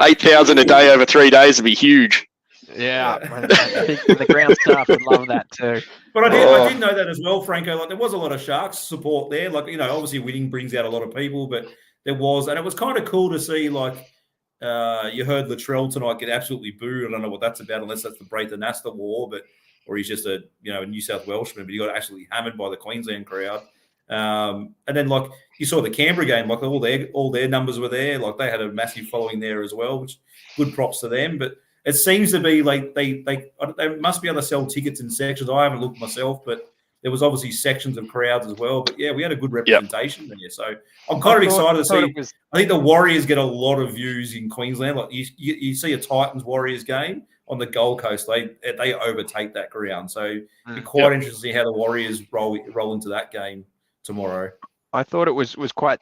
8,000 a day over 3 days would be huge. Yeah, I think the ground staff would love that too. But I did know that as well, Franco. Like there was a lot of Sharks support there. Like, you know, obviously winning brings out a lot of people, but there was, and it was kind of cool to see. Like you heard Latrell tonight get absolutely booed. I don't know what that's about, unless that's the Break the Nasta War, or he's just a New South Welshman, but he got absolutely hammered by the Queensland crowd. And then like you saw the Canberra game, like all their numbers were there. Like they had a massive following there as well, which good props to them. But it seems to be like they must be able to sell tickets in sections. I haven't looked myself, but there was obviously sections of crowds as well. But yeah, we had a good representation there. So I'm kind of excited to see. I think the Warriors get a lot of views in Queensland. Like you see a Titans Warriors game on the Gold Coast, they overtake that ground. So it's quite interesting how the Warriors roll into that game tomorrow. I thought it was quite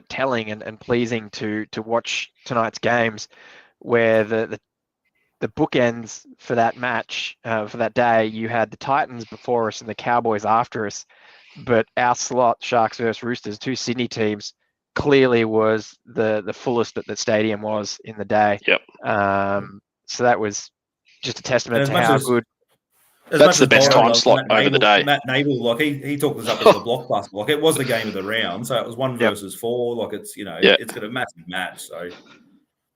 telling and pleasing to watch tonight's games, where the bookends for that match, for that day, you had the Titans before us and the Cowboys after us, but our slot, Sharks versus Roosters, two Sydney teams, clearly was the fullest that the stadium was in the day. So that was just a testament to how good. That's the best time slot over the day. Matt Nable, like he talked us up as the blockbuster. Like it was the game of the round, so it was 1 versus 4. Like it's it's got a massive match. So,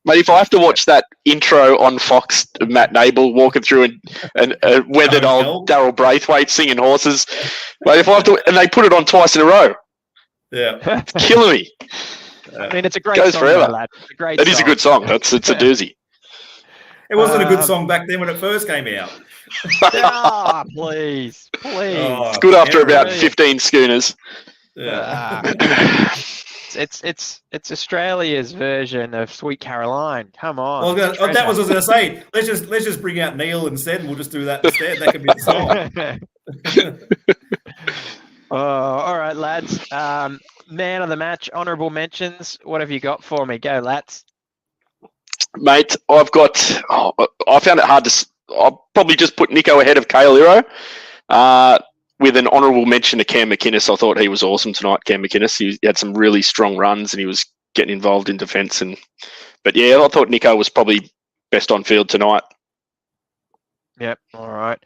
mate, if I have to watch that intro on Fox, Matt Nable walking through and weathered old Daryl Braithwaite singing horses, mate, if I have to, and they put it on twice in a row, it's killing me. I mean, it's a great goes song, forever. Lad. It's a great. It is a good song. It's a doozy. It wasn't a good song back then when it first came out. Please. It's good after about 15 schooners. It's Australia's version of Sweet Caroline. Come on. Well, that was what I was going to say. Let's just bring out Neil instead, and we'll just do that instead. That could be the song. All right, lads. Man of the match, honourable mentions. What have you got for me? Go, lads. Mate, I found it hard to. I'll probably just put Nico ahead of Kale Iro. With an honourable mention to Cam McInnes. I thought he was awesome tonight, Cam McInnes. He had some really strong runs and he was getting involved in defence. But yeah, I thought Nico was probably best on field tonight. Yep, all right.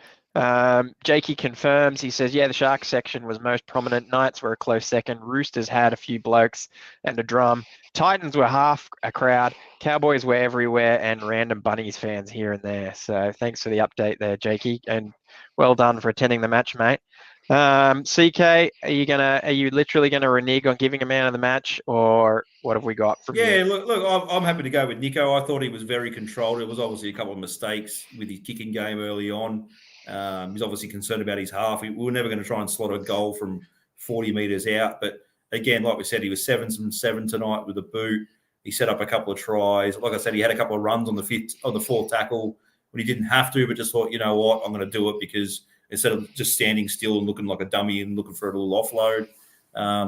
Jakey confirms. He says, yeah, the Sharks section was most prominent. Knights were a close second. Roosters had a few blokes and a drum. Titans were half a crowd. Cowboys were everywhere, and random Bunnies fans here and there. So thanks for the update there, Jakey, and well done for attending the match, mate. CK, are you literally gonna renege on giving a man of the match, or what have we got from you? Look, I'm happy to go with Nico. I thought he was very controlled. There was obviously a couple of mistakes with his kicking game early on. He's obviously concerned about his half. We were never going to try and slot a goal from 40 metres out. But again, like we said, he was 7 from 7 tonight with a boot. He set up a couple of tries. Like I said, he had a couple of runs on the fourth tackle when he didn't have to, but just thought, you know what, I'm going to do it because instead of just standing still and looking like a dummy and looking for a little offload.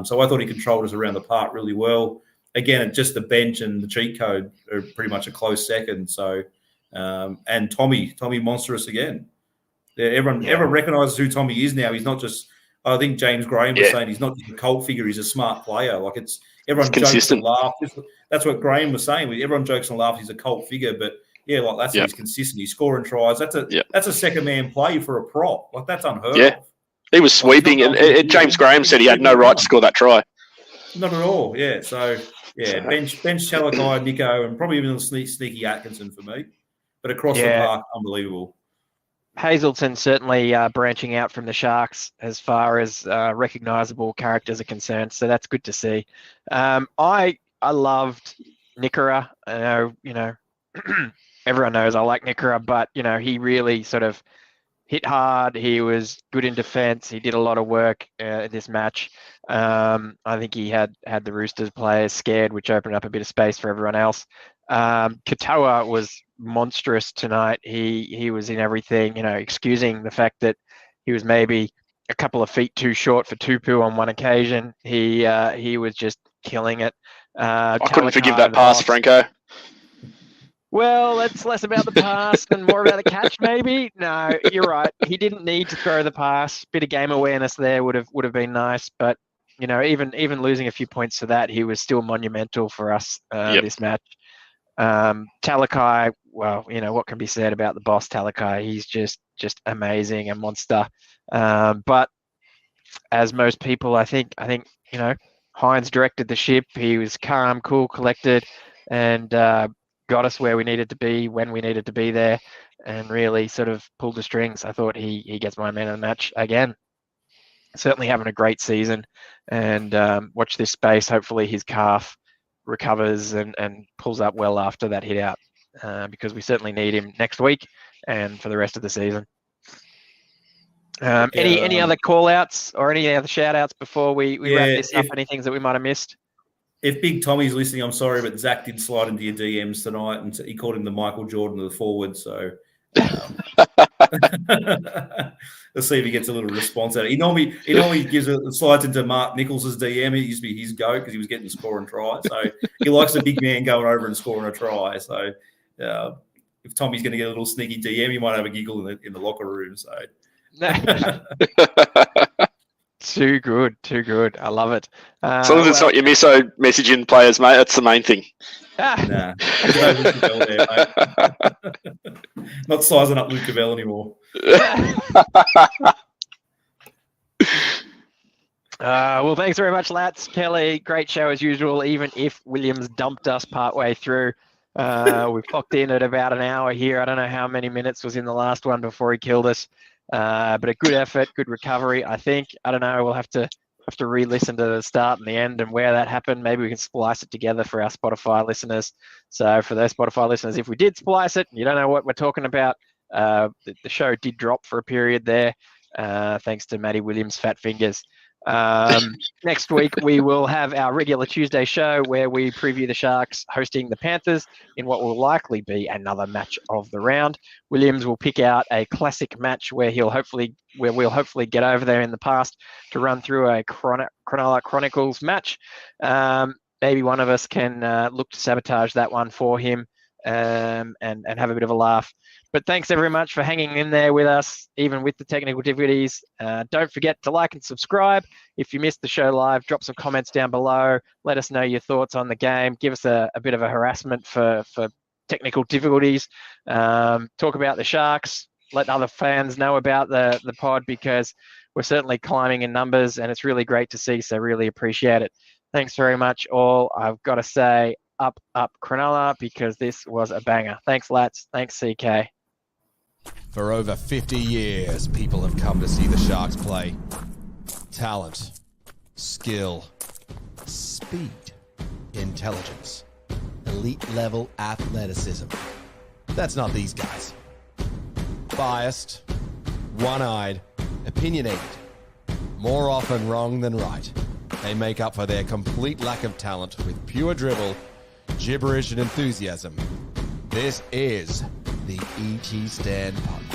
So I thought he controlled us around the park really well. Again, just the bench and the cheat code are pretty much a close second. So, and Tommy monstrous again. Yeah, everyone recognises who Tommy is now. He's not just. I think James Graham was saying he's not just a cult figure. He's a smart player. Like everyone jokes and laughs. That's what Graham was saying. Everyone jokes and laughs. He's a cult figure, but yeah, like that's he's consistent. He's scoring tries. That's a second man play for a prop. Like that's unheard of. He was sweeping, and James Graham said he had no right to score that try. Not at all. Yeah. So bench Talakai, Nico, and probably even sneaky Atkinson for me. But across the park, unbelievable. Hazelton certainly branching out from the Sharks as far as recognisable characters are concerned, so that's good to see. I loved Nickera. I know, everyone knows I like Nickera, but he really sort of hit hard. He was good in defence. He did a lot of work in this match. I think he had the Roosters players scared, which opened up a bit of space for everyone else. Katoa was monstrous tonight. He was in everything, excusing the fact that he was maybe a couple of feet too short for Tupu on one occasion. He was just killing it. I couldn't forgive that pass, Franco. Well, that's less about the pass and more about the catch, maybe. No, you're right. He didn't need to throw the pass. Bit of game awareness there would have been nice, but even losing a few points to that, he was still monumental for us this match. Talakai, well, what can be said about the boss Talakai? He's just amazing, a monster. But as most people, I think Hines directed the ship. He was calm, cool, collected, and got us where we needed to be when we needed to be there, and really sort of pulled the strings. I thought he gets my man of the match again. Certainly having a great season, and watch this space. Hopefully his calf recovers and pulls up well after that hit out, because we certainly need him next week and for the rest of the season. Any other call outs or any other shout outs before we wrap this up? Any things that we might have missed? If Big Tommy's listening, I'm sorry, but Zach did slide into your DMs tonight, and he called him the Michael Jordan of the forward. So let's see if he gets a little response out of it. He normally slides into Mark Nichols' DM. It used to be his go because he was getting score and try. So he likes a big man going over and scoring a try. So if Tommy's going to get a little sneaky DM, he might have a giggle in the locker room. So. Too good. I love it. As long as it's not your miso messaging players, mate, that's the main thing. Nah. Not sizing up Luke Cavell anymore. Well, thanks very much, Lats. Kelly, great show as usual, even if Williams dumped us partway through. We've clocked in at about an hour here. I don't know how many minutes was in the last one before he killed us. But a good effort, good recovery, I think. I don't know. We'll have to re-listen to the start and the end and where that happened. Maybe we can splice it together for our Spotify listeners. So for those Spotify listeners, if we did splice it, you don't know what we're talking about. The show did drop for a period there, thanks to Matty Williams' fat fingers. Next week, we will have our regular Tuesday show where we preview the Sharks hosting the Panthers in what will likely be another match of the round. Williams will pick out a classic match where we'll hopefully get over there in the past to run through a Cronulla Chronicles match. Maybe one of us can look to sabotage that one for him and have a bit of a laugh. But thanks very much for hanging in there with us, even with the technical difficulties. Don't forget to like and subscribe. If you missed the show live, drop some comments down below. Let us know your thoughts on the game. Give us a bit of a harassment for technical difficulties. Talk about the Sharks. Let other fans know about the pod because we're certainly climbing in numbers and it's really great to see. So really appreciate it. Thanks very much all. I've got to say up Cronulla because this was a banger. Thanks, Lats. Thanks, CK. For over 50 years, people have come to see the Sharks play. Talent, skill, speed, intelligence, elite-level athleticism. That's not these guys. Biased, one-eyed, opinionated. More often wrong than right. They make up for their complete lack of talent with pure dribble, gibberish, and enthusiasm. This is the ET Stand Podcast.